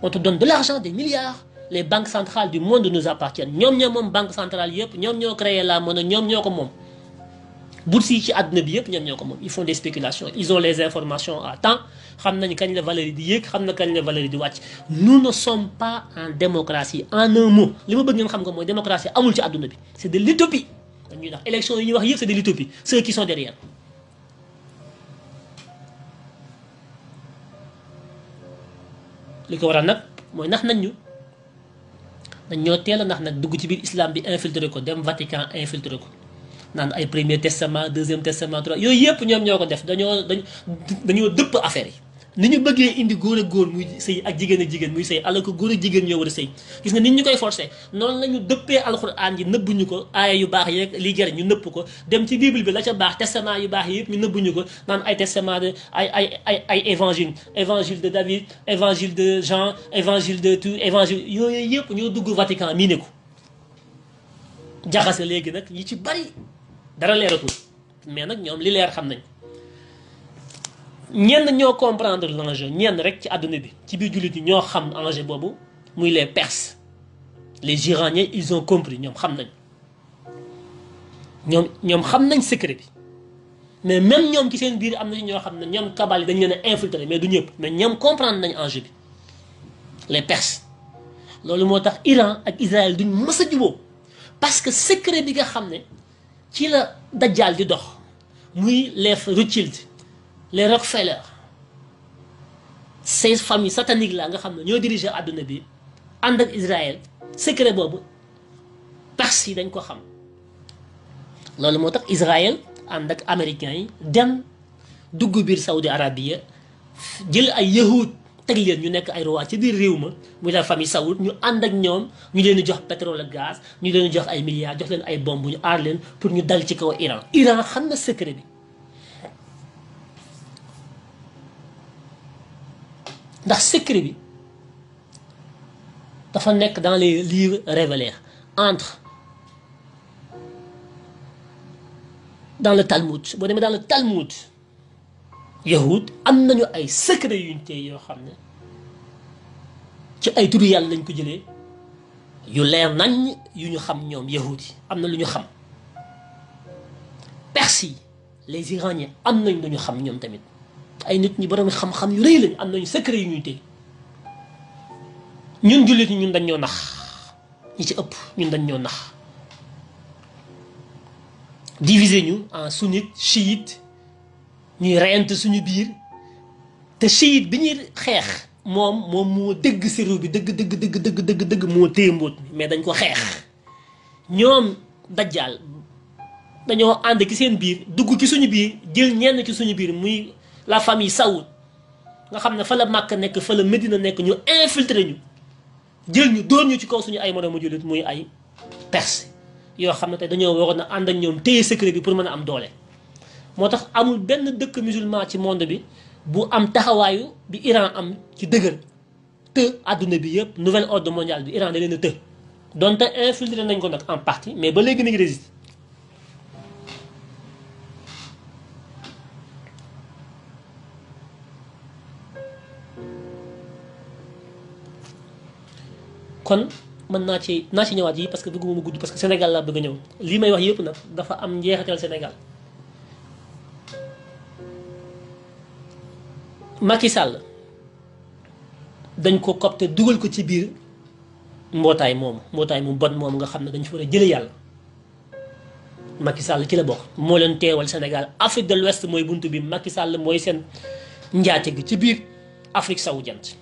On te donne de l'argent, des milliards. Les banques centrales du monde nous appartiennent. ñoom ñoo moom banque centrale yëpp ñoom ñoo créé la monnaie ñoom ñoo ko moom. bourse yi ci àdduna bi yëpp ñoom ñoo ko moom ils font des spéculations ils ont les informations à temps xam nañu kañ la valeur yi di yéeg xam na kañ la valeur yi di wàcc. nous ne sommes pas en démocratie en un mot li ma bëgg ngeen xam nga mooy démocratie amul ci àdduna bi c'est de l'utopie dañuy wax élection yi ñuy wax yëpp c'est de l'utopie ceux qui sont derrière. li ko waral nag mooy nax nañ ñu dañ ñoo teel a nax nag dugg ci biir islam bi infiltré ko dem Vatican infiltré ko naan ay premier testament deuxième testament trois yooyu yëpp ñoom ñoo ko def dañoo dëpp affaire yi ni ñu bëggee indi góor ak góor muy sëy ak jigéen muy sëy alors que góor ak jigéen ñoo war a sëy gis nga nit ñu koy forcé noonu la ñu dëppee alxuraan ji nëbbuñu ko aaya yu baax yeeg li jar ñu nëpp ko dem ci bible bi la ca baax testament yu baax yëpp ñu nëbbuñu ko naan ay testament de ay évangile de David évangile de Jean évangile de tout évangile yooyu yëpp ñoo dugg Vatican mii ne ko jaxase léegi nag yi ci bari dara leeratul mais nag ñoom li leer xam nañ ñenn ñoo comprendre l'enjeu ñenn rek ci àdduna bi ci biir jullit yi ñoo xam enjeu boobu muy les Perses les Iraniens ils ont compris ñoom xam nañ ñoom xam nañ secret bi mais même ñoom ci seen biir am na ñoo xam ne ñoom kabal yi dañ leen a infiltrer mais du ñëpp mais ñoom comprendre nañ enjeu bi les Perses loolu moo tax Iran ak Israël duñ mës a juboo parce que secret bi nga xam ne ci la dajjal di dox muy les Rothschild les Rockefeller ces familles sataniques là nga xam ne ñoo diriger àdduna bi ànd ak Israël secret boobu Perse yi dañ ko xam loolu moo tax Israël ànd ak américains yi dem dugg biir Saudi Arabia jël ay yahud teg leen ñu nekk ay roi ci biir réew ma muy la famille Saoud ñu ànd ak ñoom ñu leen di jox pétrole ak gaz ñu leen di jox ay milliards jox leen ay bomb ñu aar leen pour ñu dal ci kaw Iran Iran xam na secret bi ndax secret bi dafa nekk dans les livres révélés dans le Talmud boo demee dans le Talmud yahud am nañu ay secret yuñ tey yoo xam ne ci ay turu yàlla lañ ko jëlee yu leer nañ yu ñu xam ñoom yahud yi am na lu ñu xam Perse yi les Iraniens am nañ lu ñu xam ñoom tamit ay nit ñi borom xam-xam yu rëy lañ am nañu secret yu ñuy tey ñun jullit ñi ñun dañ ñoo nax ñi ci ëpp ñun dañ ñoo nax diviser ñu en sunnite chiite ñuy reyante suñu biir te chiite bi ñuy xeex moom moo dëgg sirru bi dëgg moo téye mbóot mi mais dañ ko xeex ñoom dajjaal dañoo ànd ci seen biir dugg ci suñu biir jël ñenn ci suñu biir muy la famille Saoud nga xam ne fa la Makka nekk fa la Medina nekk ñu infiltré ñu jël ñu dóor ñu ci kaw suñu ay moroomu jullit muy ay Perse yoo xam ne te dañoo waroon a ànd ak ñoom téye secret bi pour mën a am doole moo tax amul benn dëkk musulman ci monde bi bu am taxawaayu bi Iran am ci dëgër te àdduna bi yëpp nouvel ordre mondial bi Iran da leen a të donte infiltré nañ ko nag en partie mais ba léegi nañ résiste kon mën naa ci ñëwaat yi parce que bëgguma mu gudd parce que Sénégal laa bëgg a ñëw lii may wax yëpp nag dafa am njeexital Sénégal Macky Sall dañ ko copte dugal ko ci biir mbootaay mu bon moom nga xam ne dañ fa war a jële yàlla Macky Sall ci la bokk moo leen teewal Sénégal Afrique de l'Ouest mooy buntu bi Macky Sall mooy seen njaate gi ci biir Afrique sowu jant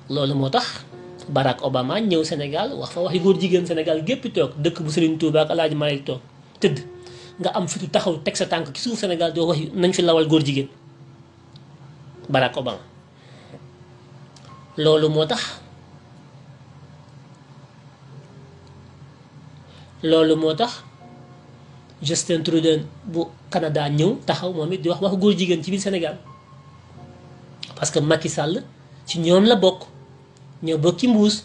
loolu moo tax Barack Obama ñëw Sénégal wax fa waxi góor jigéen Sénégal gépp toog dëkk bu Serigne Touba ak El Hadj Malick toog tëdd nga am fitu taxaw teg sa tànk ci suuf Sénégal doo wax nañ fi lawal góor jigéen Barack Obama loolu moo tax Justin Trudeau bu Canada ñëw taxaw moom it di wax góor jigéen ci biir Sénégal parce que Macky Sall ci ñoom la bokk ñoo bokk ci mbuus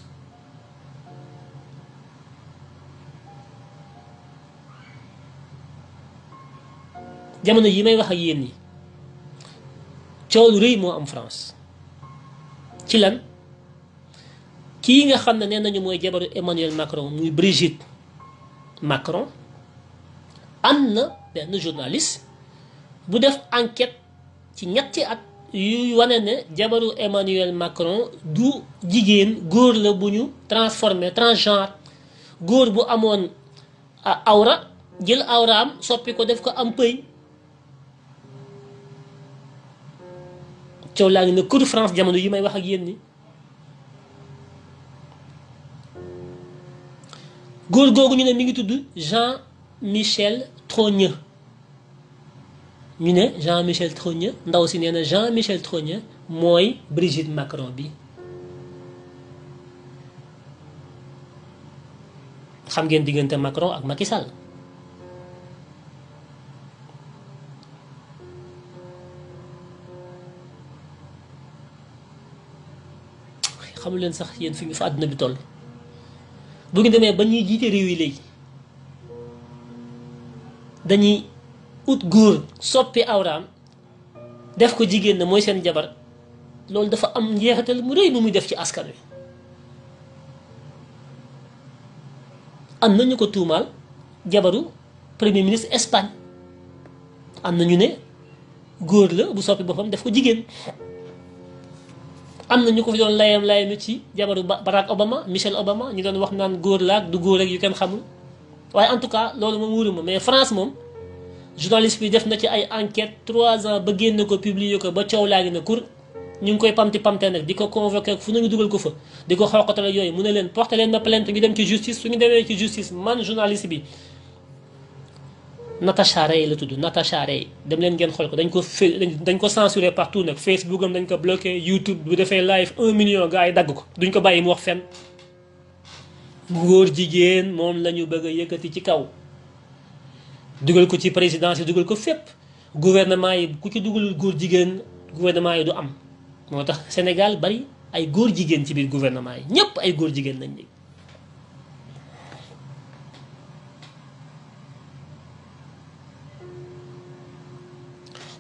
jamono yi may wax ak yéen ñi coow lu rëy moo am France ci lan kii nga xam ne nee nañu mooy jabaru Emmanuel Macron muy Brigitte Macron am na benn journaliste bu def enquête ci ñetti at yu wane ne jabaru Emmanuel Macron du jigéen góor la bu ñu transformé transgenre góor bu amoon awra jël awraam soppi ko def ko am pëy coow laa ngi ne Cour France jamono yi may wax ak yéen ni góor googu ñu ne mi ngi tudd Jean-Michel Trogneux. ñu ne Jean-Michel Trogneux ndaw si nee na Jean-Michel Trogneux mooy Brigitte Macron bi. xam ngeen diggante Macron ak Macky Sall. xamul leen sax yéen fi fa àdduna bi toll bu ñu demee ba ñuy jiite réew yi léegi dañuy ut góor soppi awraam def ko jigéen na mooy seen jabar loolu dafa am njeexital mu rëy bu muy def ci askan wi. am na ñu ko tuumaal jabaru premier ministre Espagne am na ñu ne góor la bu soppi boppam def ko jigéen. am na ñu ko fi doon layam ci jabaru Barack Obama Michelle Obama ñu doon wax naan góor la ak du góor rek yu kenn xamul waaye en tout cas loolu moom wóoruma mais France moom journaliste bi def na ci ay enquête 3 ans ba génn ko publier ko ba coow laa ngi ne kur ñu ngi koy pamte nag di ko convoqué fu nañu dugal ko fa di ko xooqatal yooyu mu ne leen porté leen ma plainte ñu dem ci justice su ñu demee ci justice man journaliste bi Natacha Ray la tudd Natacha Ray dem leen ngeen xool ko dañ ko censuré partout nag Facebook am dañ ko bloqué YouTube bu defee live 1 million gars yi dagg ko duñ ko bàyyi mu wax fenn. góor jigéen moom la ñu bëgg a yëkkati ci kaw dugal ko ci présidence yi dugal ko fépp gouvernement yi ku ci dugalul góor jigéen gouvernement yi du am moo tax Sénégal bari ay góor jigéen ci biir gouvernement yi ñépp ay góor jigéen lañ léegi.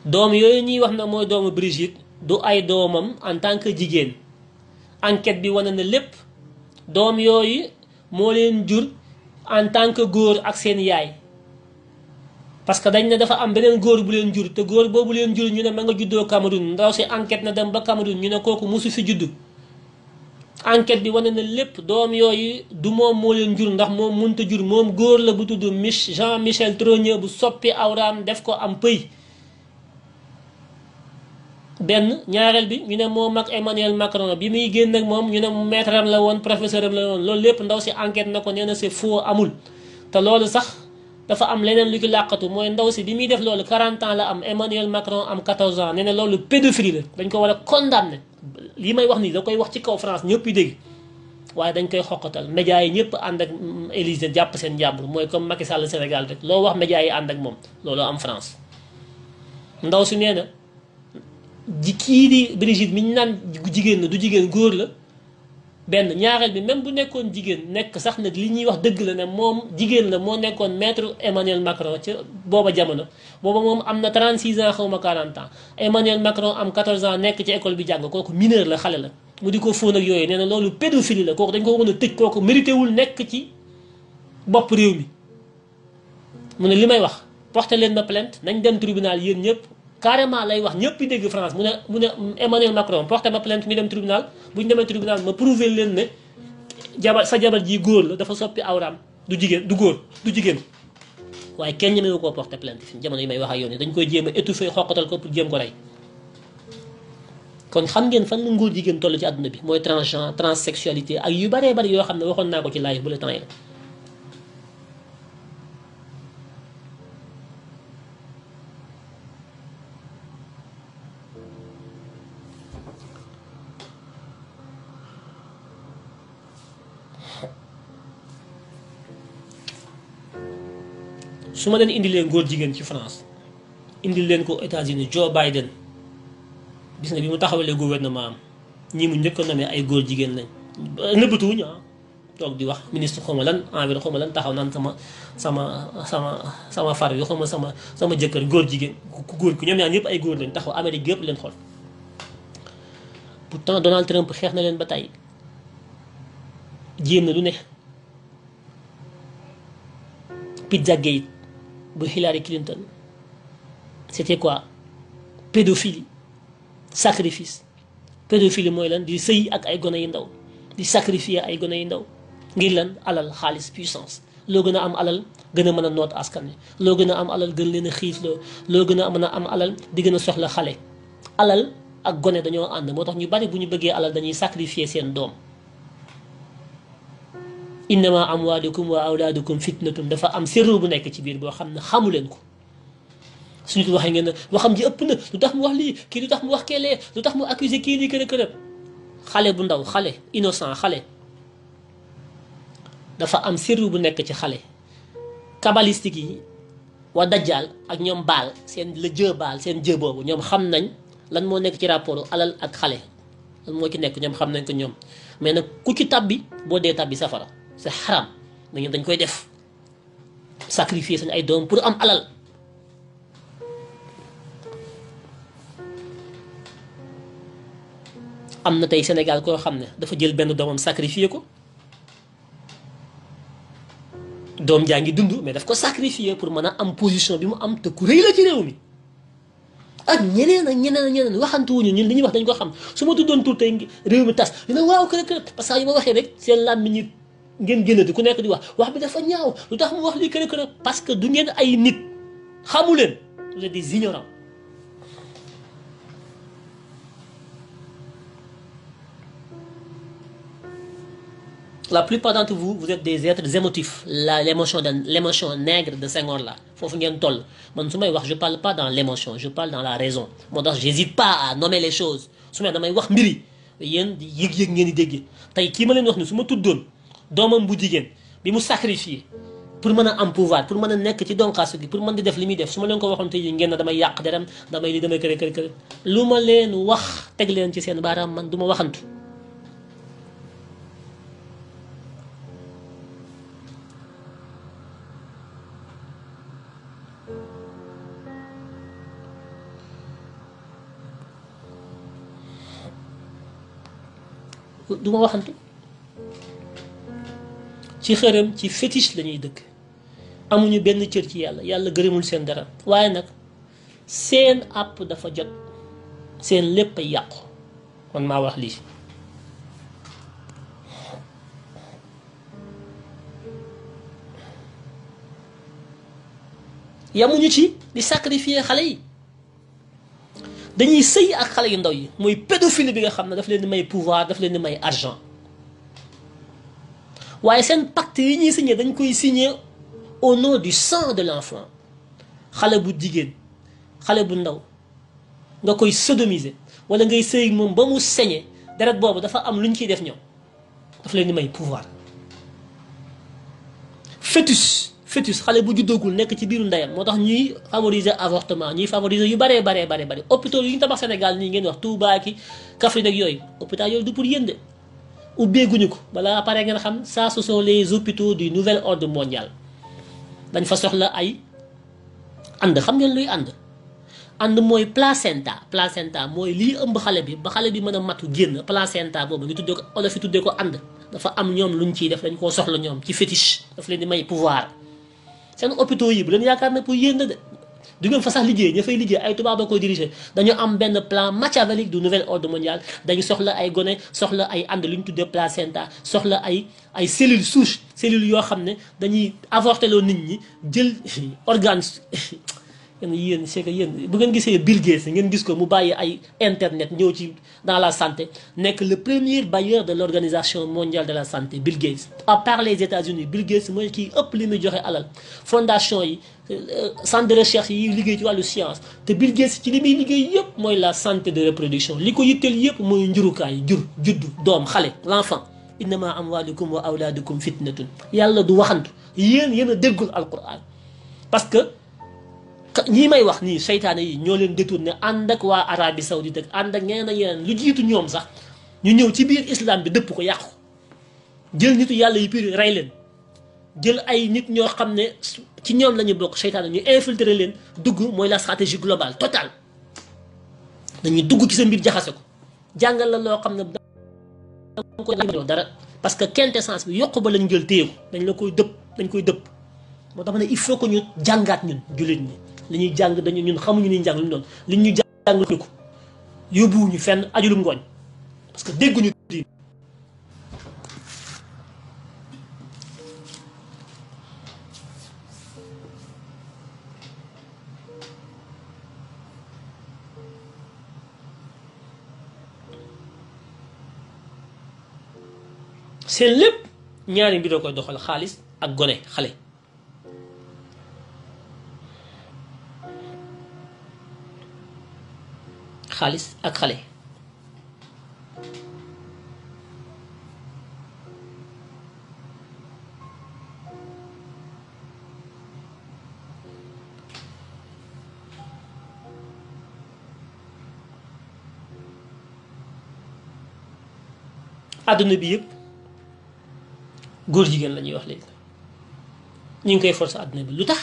doom yooyu ñuy wax na mooy doomu Brigitte du ay doomam en tant que jigéen enquête bi wane na lépp doom yooyu moo leen jur en tant que góor ak seen yaay parce que dañ ne dafa am beneen góor bu leen jur te góor boobu leen jur ñu ne ma nga juddoo Cameroun ndaw si enquête na dem ba Cameroun ñu ne kooku mosu fi juddu enquête bi wane na lépp doom yooyu du moom moo leen jur ndax moom mënta jur moom góor la bu tudd Jean-Michel Trogneux bu soppi awraam def ko am pëy. benn ñaareel bi ñu ne moom ak Emmanuel Macron bi muy génn ak moom ñu ne maître am la woon professeur am la woon loolu lépp ndaw si enquête na ko nee na c'est faux amul te loolu sax dafa am leneen lu ci làqatu mooy ndaw si bi muy def loolu 40 ans la am Emmanuel Macron am 14 ans nee na loolu pédophilie la dañ ko war a condamner li may wax nii da koy wax ci kaw France ñëpp yi dégg waaye dañ koy xoqatal médias yi ñëpp ànd ak Élysée jàpp seen jàmbur mooy comme Macky Sall Sénégal rek loo wax médias yi ànd ak moom loolu am France ndaw si nee na kii di Brigitte mi ñu naan jigéen la du jigéen góor la benn ñaareel bi même bu nekkoon jigéen nekk sax nag li ñuy wax dëgg la ne moom jigéen la moo nekkoon maître Emmanuel Macron ca booba jamono booba moom am na 36 ans xaw ma 40 ans Emmanuel Macron am 14 ans nekk ci école bi jàng kooku mineur la xale la mu di ko fóon ak yooyu nee na loolu pédophilie la kooku dañ ko mën a tëj kooku mérité wul nekk ci bopp réew mi mu ne li may wax porté leen ma plainte nañ dem tribunal yéen ñëpp carrément lay wax ñëpp dégg France mu ne Emmanuel Macron porté ma plainte ñu dem tribunal bu ñu demee tribunal ma prouver leen ne sa jabar ji góor la dafa soppi awraam du jigéen du góor du jigéen waaye kenn ñemewu koo porté plainte fi jamono yi may wax ak yow nii dañ koy jéem a étouffer xoqatal ko pour jéem ko rey. kon xam ngeen fan la ngóor jigéen toll ci àdduna bi mooy transgenre transsexualité ak yu baree bari yoo xam ne waxoon naa ko ci live bu le temps yi la. su ma leen indi leen góor jigéen ci France indil leen ko États-Unis Joe Biden gis nga bi mu taxawalee gouvernement am ñii mu njëkk a nommé ay góor jigéen lañ nëbbatuwuñu toog di wax ministre xaw ma lan environ xaw ma lan taxaw naan sama far bi xaw ma sama jëkkër góor jigéen ku góor ku ñoom ñaar ñëpp ay góor lañ taxaw Amérique yëpp leen xool pourtant Donald Trump xeex na leen ba tey jéem na lu ne Pizzagate bu Hillary Clinton c'était quoi pédophilie sacrifice pédophilie mooy lan di sëy ak ay gone yu ndaw di sacrifier ay gone yu ndaw ngir lan alal xaalis puissance loo gën a am alal gën a mën a noot askan wi loo gën a am alal gën leen a xiif loo gën a mën a am alal di gën a soxla xale alal ak gone dañoo ànd moo tax ñu bari bu ñu bëggee alal dañuy sacrifier seen doom innama amwalukum wa awlaadukum fitnatun dafa am sirru bu nekk ci biir boo xam ne xamu leen ko suñu ko waxee ngeen ne waxam ji ëpp na lu tax mu wax lii kii lu tax mu wax keelee lu tax mu accusé kii lii kër kërëb xale bu ndaw xale innocent xale dafa am sirru bu nekk ci xale kabalistique yi wa dajjal ak ñoom baal seen la jë baal seen jë boobu ñoom xam nañ lan moo nekk ci rapport alal ak xale lan moo ci nekk ñoom xam nañ ko ñoom mais nag ku ci tabbi boo dee tabbi safara c'est haram dañ koy def sacrifier seen ay doom pour am alal am na tey Sénégal koo xam ne dafa jël benn doomam sacrifier ko doom jaa ngi dund mais daf ko sacrifier pour mën a am position bi mu am te ku rëy la ci réew mi ak ñeneen ak ñeneen ak ñeneen waxantu wuñu ñun li ñuy wax dañ ko xam su ma tuddoon tur tey réew mi tas dina waaw kër kër parce que yu ma waxee rek seen làmmiñ ñi ngeen génnati ku nekk di wax bi dafa ñaaw lu tax mu wax lii kër kër parce que du ngeen ay nit xamu leen vous êtes des ignorants. La plupart d'entre vous, vous êtes des êtres émotifs. L'émotion nègre de Senghor là. Faut ngeen toll. Man su may wax je parle pas dans l'émotion, je parle dans la raison. Moo tax j'hésite pas à nommer les choses. Su may damay wax mbiri yéen di yëg-yëg ngeen di dégg tey kii ma leen wax ni su ma tuddoon doomam bu jigéen bi mu sacrifié pour mën a am pouvoir pour mën a nekk ci donkaasu gi pour mën di def li muy def su ma leen ko waxoon tey ngeen na damay yàq deram damay li damay kër lu ma leen wax teg leen ci seen baaraam man du ma waxantu. du ma waxantu ci xërëm ci fétiche lañuy dëkk amuñu benn cër ci yàlla yàlla gërëmul seen dara waaye nag seen àpp dafa jot seen lépp a yàqu man maa wax lii yamuñu ci di sacrifier xale yi dañuy sëy ak xale yu ndaw yi mooy pédophile bi nga xam ne daf leen di may pouvoir daf leen di may argent waaye seen pacte yi ñuy signé dañ koy signé au nom du sang de l'enfant xale bu jigéen xale bu ndaw nga koy sodomiser wala ngay sëy moom ba mu sañee deret boobu dafa am lu ñu ciy def ñoom daf leen di may pouvoir fœtus xale bu juddoogul nekk ci biiru ndeyam moo tax ñuy favoriser avortement ñuy favoriser yu baree hôpital yi ñu tabax Sénégal nii ngeen wax Touba ki Kaffrine ak yooyu hôpital yooyu du pour yéen de ubbeeguñu ko balaa pare ngeen xam ça ce sont les hôpitaux du nouvel ordre mondial dañ fa soxla ay ànd xam ngeen luy ànd mooy placenta mooy lii ëmb xale bi ba xale bi mën a matu génn placenta boobu ñu tuddee ko olof yi tuddee ko ànd dafa am ñoom luñ ciy def dañ koo soxla ñoom ci fétiche daf leen di may pouvoir seen hôpitaux yi bu leen yaakaar ne pour yéen de du ngeen fa sax liggéey ña fay liggéey ay tubaab ba koy diriger dañu am benn plan machiavélique du nouvel ordre mondial dañu soxla ay gone soxla ay ànd lu ñu tuddee placenta soxla ay cellules souches cellules yoo xam ne dañuy avorter loo nit ñi jël organes yéen c'est que yéen bu ngeen gisee Bill Gates ngeen gis ko mu bàyyi ay internet ñëw ci dans la santé nekk le premier bailleur de l'organisation mondiale de la santé Bill Gates à part les États-Unis Bill Gates mooy kii ëpp li muy joxe alal fondation yi centre de recherche yi liggéey ci wàllu science te Bill Gates ci li muy liggéey yëpp mooy la santé de reproduction li ko yitteel yëpp mooy njurukaay juddu doom xale l'enfant innama amwalukum wa awlaadukum fitnatun yàlla du waxantu yéen a déggul alquran parce que ñii may wax nii seytaane yi ñoo leen détourné ànd ak waa Arabie Saoudite ak ànd ak ñeneen ak yeneen lu jiitu ñoom sax ñu ñëw ci biir islam bi dëpp ko yàqu jël nitu yàlla yi pur rey leen jël ay nit ñoo xam ne ci ñoom la ñu bokk seytaane ñu infiltrer leen dugg mooy la stratégie globale totale dañuy dugg ci sa mbir jaxase ko jàngal la loo xam ne danga ko dara parce que quintessence bi yokk ba lañ jël téye ko dañ koy dëpp moo tax ne il faut que ñu jàngaat ñun jullit ñi li ñuy jàng dañu ñun xamuñu ni jàng lu ñu doon li ñu jàng ko yóbbuwuñu fenn ajulum ngooñ parce que dégguñu diin seen lépp ñaari mbir a koy doxal xaalis ak gone xale. xaalis ak xale. àdduna bi yëpp góor jigéen la ñuy wax léegi ñu ngi koy force àdduna bi lu tax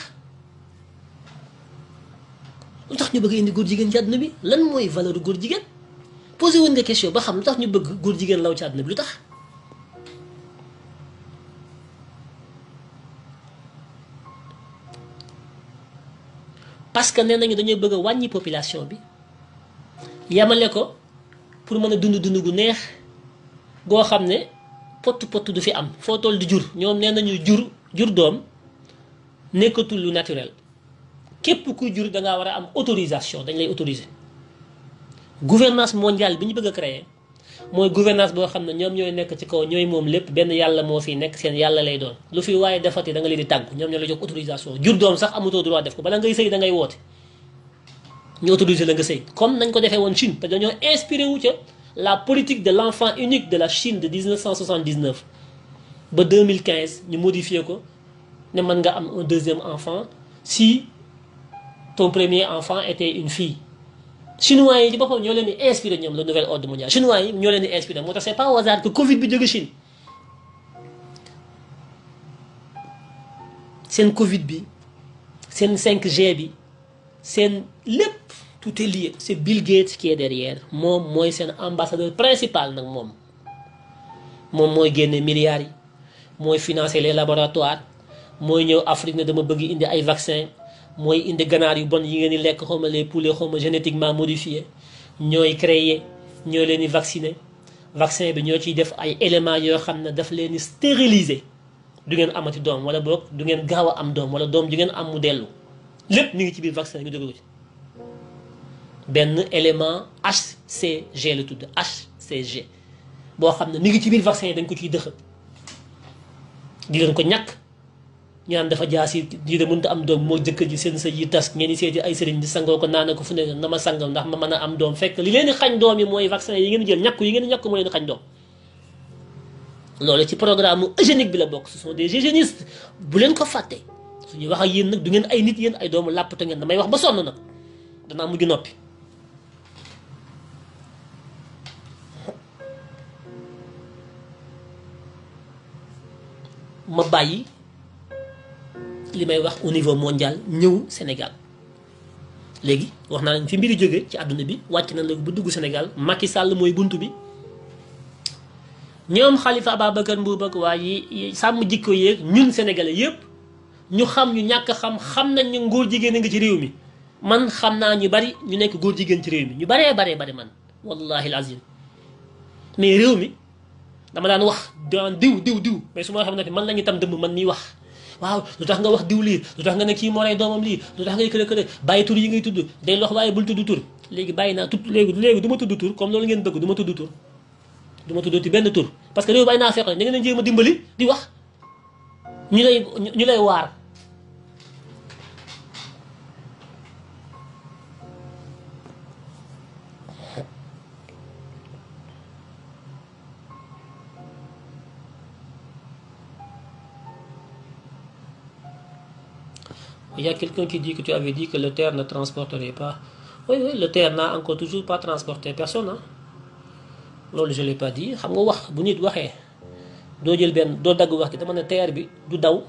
ñu bëgg indi góor jigéen ci àdduna bi lan mooy valeur góor jigéen posé woon nga question ba xam lu tax ñu bëgg góor jigéen law ci àdduna bi lu tax parce que nee nañu dañoo bëgg a wàññi population bi yamale ko pour mën a dund gu neex goo xam ne pott du fi am foo toll di jur ñoom nee nañu jur doom nekkatul lu naturel képp kuy jur da ngaa war a am autorisation dañ lay autoriser. gouvernance mondiale bi ñu bëgg a créer mooy gouvernance boo xam ne ñoom ñooy nekk ci kaw ñooy moom lépp benn yàlla moo fi nekk seen yàlla lay doon lu fi waaye defati da nga leen di tàggu ñoom ñoo la jox autorisation jur doom sax amatoo droit def ko bala ngay sëy da ngay woote ñu autoriser la nga sëy comme nañ ko defee woon Chine te dañoo inspiré wu ca la politique de l'enfant unique de la Chine de 1979 ba 2015 ñu modifié ko ne mën nga am un deuxième enfant si ton premier enfant était une fille. Chinois yi ci boppam ñoo leen di inspiré ñoom le nouvel ordre mondial chinois yi ñoo leen di inspiré moo tax c'est pas au hasard que Covid bi jóge Chine seen Covid bi seen 5G bi seen lépp. Tout est lié c'est Bill Gates qui est derrière moom mooy seen ambassadeur principal nag moom mooy génne milliards yi mooy financer les laboratoires mooy ñëw Afrique ne dama bëgg indi ay vaccin mooy indi ganaar yu bon yi ngeen di lekk xawma les poulets xawma génétiquement modifiés ñooy créer ñoo leen di vacciner vaccin bi ñoo ciy def ay éléments yoo xam ne daf leen di stériliser du ngeen amati doom wala boog du ngeen gaaw a am doom wala doom du ngeen am mu dellu lépp mi ngi ci biir vaccin ñu dugg ci benn élément HCG la tudd HCG boo xam ne mi ngi ci biir vaccin yi dañ ko ciy dëxal di leen ko ñàkk ñu naan dafa jaasi di de mënut a am doom moo jëkkër ji seen sa yi tas ngeen di seeti ay sëriñ di sangoo ko naana ko fu ne na ma sangam ndax ma mën a am doom fekk li leen di xañ doom yi mooy vaccin yi ngeen jël ñàkku yi ngeen ñàkk moo leen di xañ doom loolu ci programme eugénique bi la bokk ce sont des eugénistes bu leen ko fàtte suñuy wax ak yéen nag du ngeen ay nit yéen ay doomu làppata ngeen damay wax ba sonn nag danaa mujj noppi ma bàyyi li may wax au niveau mondial ñëw Sénégal léegi wax naa leen fi mbiri jóge ci àdduna bi wàcc na léegi bu dugg Sénégal Macky Sall mooy bunt bi ñoom Khalifa Ababacar Mbuub ak waa yi sàmm jikko yeeg ñun sénégalais yëpp ñu xam ñu ñàkk xam nañ ñu ngóor jigéen a ngi ci réew mi man xam naa ñu bari ñu nekk góor jigéen ci réew mi ñu baree bari man wallahi alazim mais réew mi dama daan wax daan diw mais su ma xam ne man la ñu tam dëmb man miy wax waaw lu tax nga wax diw lii lu tax nga ne kii moo rey doomam lii lu tax ngay kërë bàyyi tur yi ngay tudd day wax waaye bul tudd tur léegi bàyyi naa tudd léegi du ma tudd tur comme loolu ngeen bëgg du ma tudd tur du ma tudd ci benn tur parce que réew bàyyi naa fekk da ngeen jéem a dimbali di wax ñu lay waar Il y a quelqu'un qui dit que tu avais dit que le terre ne transporterait pas. Oui, le terre n'a encore toujours pas transporté personne. Hein? Loolu je l'ai pas dit xam nga wax bu nit waxee doo jël benn doo dagg wax ki dama ne terre bi du daw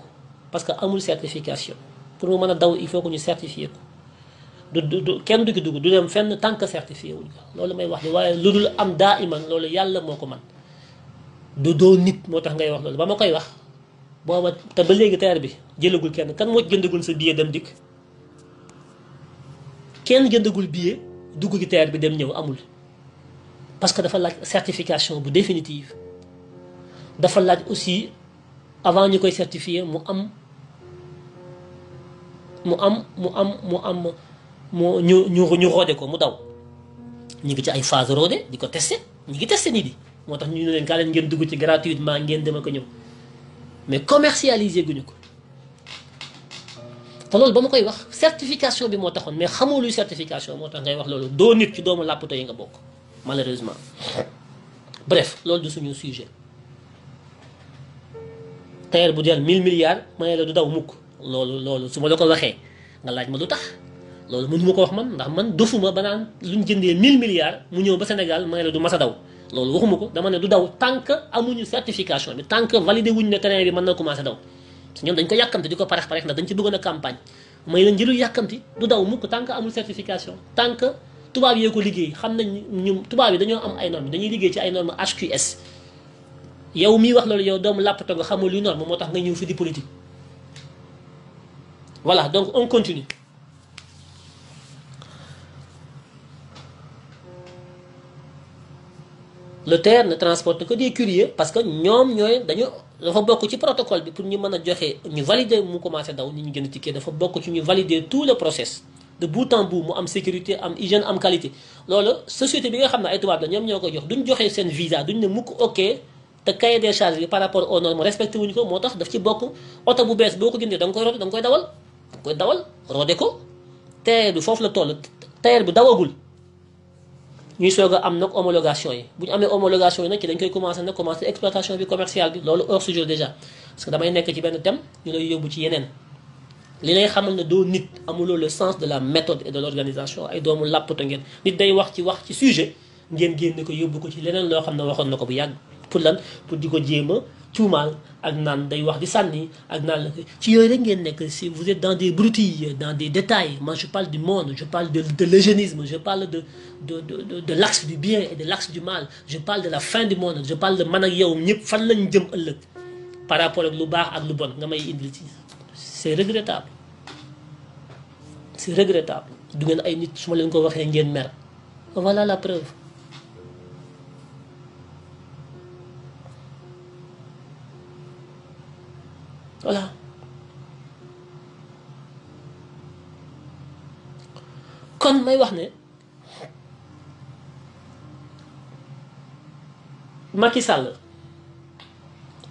parce que amul certification pour mu mën a daw il faut que ñu certifier ko du kenn du ki dugg du dem fenn tant que certifié wuñ ko loolu may wax di waaye lu dul am daa iman loolu yàlla moo ko man du doo nit moo tax ngay wax loolu ba ma koy wax booba te ba léegi terre bi jëlagul kenn kan moo jëndagul sa billet dem dikk kenn jëndagul billet dugg ci terre bi dem ñëw amul parce que dafa laaj certification bu définitive dafa laaj aussi avant ñu koy certifier mu ñu roode ko mu daw ñu ngi ci ay phase roode di ko testé ñu ngi testé nit yi moo tax ñu ne leen kaa leen ngeen dugg ci gratuitement ngeen dem ak ñëw mais commercialiser guñu ko te loolu ba ma koy wax certification bi moo taxoon mais xamoo luy certification moo tax ngay wax loolu doo nit ci doomu làppato yi nga bokk malheureusement. Bref loolu du suñu sujet tailleur bu jar 1000 milliards ma ne la du daw mukk loolu su ma la ko waxee nga laaj ma lu tax loolu mënu ma ko wax man ndax man dofuma ba naan luñ jëndee 1000 milliards mu ñëw ba Sénégal ma ne la du mas a daw loolu waxuma ko dama ne du daw tant que amuñu certification bi tant que validé wuñ ne terrain bi mën na commencé daw ñoom dañ ko yàkkamti di ko parax ndax dañ ci bëggoon a campagne may leen jëlul yàkkamti du daw mukk tant que amul certification tant que tubaab yee ko liggéey xam nañ ñu tubaab yi dañoo am ay normes dañuy liggéey ci ay normes HQS yow miy wax loolu yow doomu làppato nga xamul luy norme moo tax nga ñëw fi di politique voilà donc on continue. Le TER ne transporte que des courriers parce que ñoom ñooy dafa bokk ci protocole bi pour ñu mën a joxe ñu valider mu commencé daw ni ñu gën a tikkee dafa bokk ci ñu valider tout le process de bout en bout mu am sécurité am hygiène am qualité loolu société bi nga xam ne ay tubaab la ñoom ñoo ko jox duñ joxe seen visa duñ ne mukk ok te cahier des charges bi par rapport aux normes respecté wuñu ko moo tax daf ci bokk oto bu bees boo ko jëndee da nga koy roode da nga koy dawal roode ko TER bi foofu la toll TER bi dawagul ñuy soog a am nag homologation yi bu ñu amee homologation yi nag ci dañ koy commencé exploitation bi commerciale bi loolu hors sujet déjà parce que damay nekk ci benn thème ñu lay yóbbu ci yeneen li lay xamal ne doo nit amuloo le sens de la méthode et de l'organisation ay doomu làppato ngeen nit day wax ci sujet ngeen génne ko yóbbu ko ci leneen loo xam ne waxoon na ko bu yàgg pour lan pour di ko jéem a tuumaal ak naan day wax di sànni ak naan la ci yooyu rek ngeen nekk si vous êtes dans des broutilles dans des détails moi je parle du monde je parle de l'eugénisme je parle de l'axe du bien et de l'axe du mal je parle de la fin du monde je parle de man ak yow ñëpp fan lañ jëm ëllëg par rapport ak lu baax ak lu bon nga may indil ci c'est regrettable du ngeen ay nit su ma leen ko waxee ngeen mer voilà la preuve. Voilà kon may wax ne Macky Sall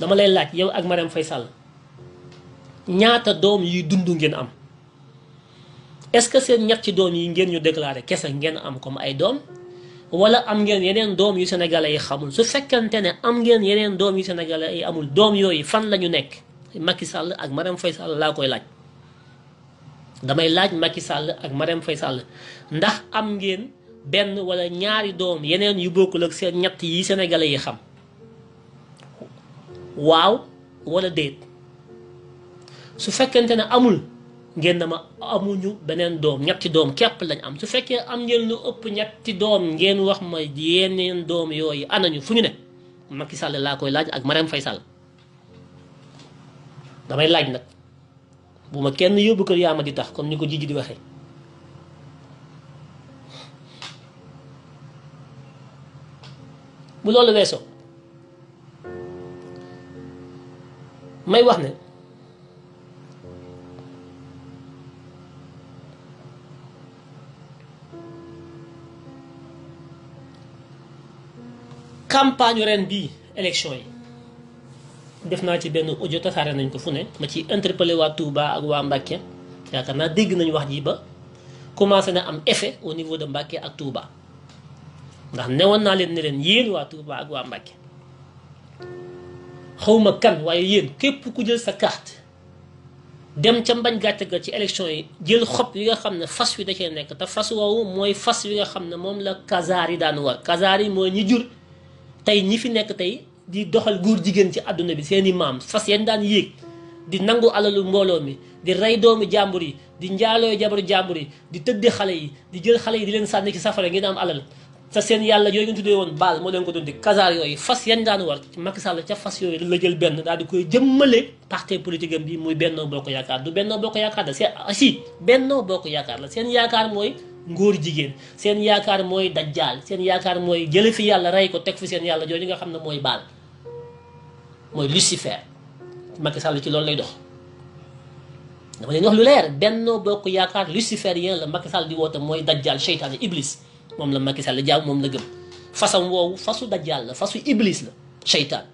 dama lay laaj yow ak Marème Faye Sall ñaata doom yuy dund ngeen am est-ce que seen ñetti doom yi ngeen ñu déclaré kese ngeen am comme ay doom wala am ngeen yeneen doom yu sénégalais yi xamul su fekkente ne am ngeen yeneen doom yu sénégalais yi amul doom yooyu fan la ñu nekk Macky Sall ak Marème Faye Sall laa koy laaj damay laaj Macky Sall ak Marème Faye Sall ndax am ngeen benn wala ñaari doom yeneen yu bokkul ak seen ñett yi sénégalais yi xam waaw wala déet su fekkente ne amul ngeen na ma amuñu beneen doom ñetti doom képp lañ am su fekkee am ngeen lu ëpp ñetti doom ngeen wax ma yeneen doom yooyu anañu fu ñu ne Macky Sall laa koy laaj ak Marème Faye Sall damay laaj nag bu ma kenn yóbbu kër yaa ma di tax comme ni ko Jiji di waxee bu loolu weesoo may wax ne campagne ren bii élection yi def naa ci benn audio tasaare nañ ko fu ne ma ci interpellé waa Touba ak waa Mbacké yaakaar naa dégg nañu wax ji ba commencé na am effet au niveau de Mbacké ak Touba ndax newoon naa leen ne leen yéen waa Touba ak waa Mbacké xawma kan waaye yéen képp ku jël sa carte dem ca mbañ gàcce ga ci élection yi jël xob yi nga xam ne fas wi da cee nekk te fas woowu mooy fas wi nga xam ne moom la kazaar yi daan war kazaar yi mooy ñi jur tey ñi fi nekk tey di doxal góor jigéen ci àdduna bi seeni maam fas yeen daan yéeg di nangu alalu mbooloo mi di rey doomu jàmbur yi di njaaloo jabaru jàmbur yi di tëdde xale yi di jël xale yi di leen sànni ci safara ngeen am alal te seen yàlla yooyu ngeen tuddee woon baal moo leen ko doon di kazaar yooyu fas yeen daan war Macky Sall ca fas yooyu la jël benn daal di koy jëmmale parti politique am bi muy Benno Bokk Yaakaar du Benno Bokk Yaakaar da si Benno Bokk Yaakaar la seen yaakaar mooy ngóor jigéen seen yaakaar mooy dajjaal seen yaakaar mooy jële fi yàlla rey ko teg fi seen yàlla jooju nga xam ne mooy baal mooy Lucifer Macky Sall ci loolu lay dox dama leen wax lu leer Benno Bokk Yaakaar luciférien la Macky Sall di woote mooy dajjaal seytaane iblis moom la Macky Sall jaam moom la gëm fasam woowu fasu dajjaal la fasu iblis la seytaan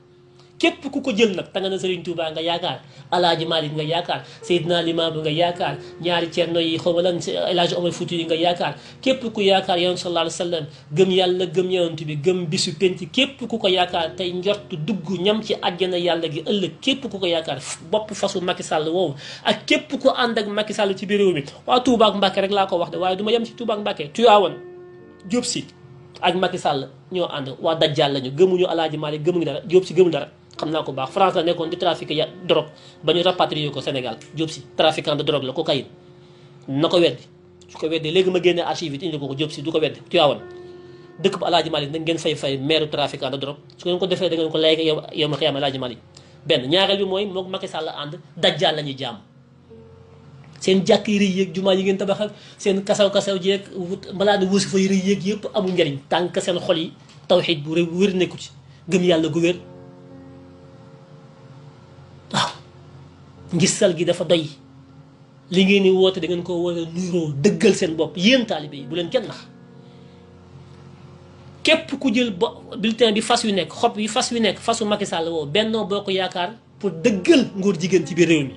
képp ku ko jël nag tanga na Serigne Touba nga yaakaar Alaaji Malik nga yaakaar Seydina Limaamu nga yaakaar ñaari Cerno yi xaw ma lan El Hadji Omar Fouti yi nga yaakaar képp ku yaakaar yonent sallallahu alayhi wa sallam gëm yàlla gëm yonent bi gëm bisu penc képp ku ko yaakaar tey njortu dugg ñam ci àjjana yàlla gi ëllëg képp ku ko yaakaar bopp fasu Macky Sall woowu ak képp ku ànd ak Macky Sall ci biir réew mi waa Touba ak Mbacké rek laa ko wax de waaye du ma yem ci Touba ak Mbacké Tivaouane Diop Sy ak Macky Sall ñoo ànd waa Dajjal lañu gëmuñu Alaaji Malik gëmuñu dara Diop Sy gëmul dara xam naa ko baax France la nekkoon di trafiquer drogue ba ñu rapatrier ko Sénégal Diop Sy trafiquant de drogue la cocaïne na ko weddi su ko weddee léegi ma génnee archive indi ko Diop Sy du ko weddi Tivaouane dëkk bu Alaaji Malik nag ngeen fay maire trafiquant de drogue su ngeen ko defee da ngeen ko lay yow ma xiyam Alaaji Malik benn ñaareel bi mooy moom Macky Sall ànd Dajjal la ñuy jaam seen jàkk yi rëy yéeg jumaa yi ngeen tabax ak seen kasaw jeeg balaa di wuusi fa yi rëy yéeg yëpp amul njariñ tànk seen xol yi tawxiid bu wér nekku ci gëm yàlla gu wér waaw ngistal gi dafa doy li ngeen di woote da ngeen ko war a nuroo dëggal seen bopp yéen taalibe yi bu leen kenn nax képp ku jël bulletin bi fas yu nekk xob yi fas yu nekk fasu Macky Sall woo Benno Bokk Yaakaar pour dëggal ngóor jigéen ci biir réew mi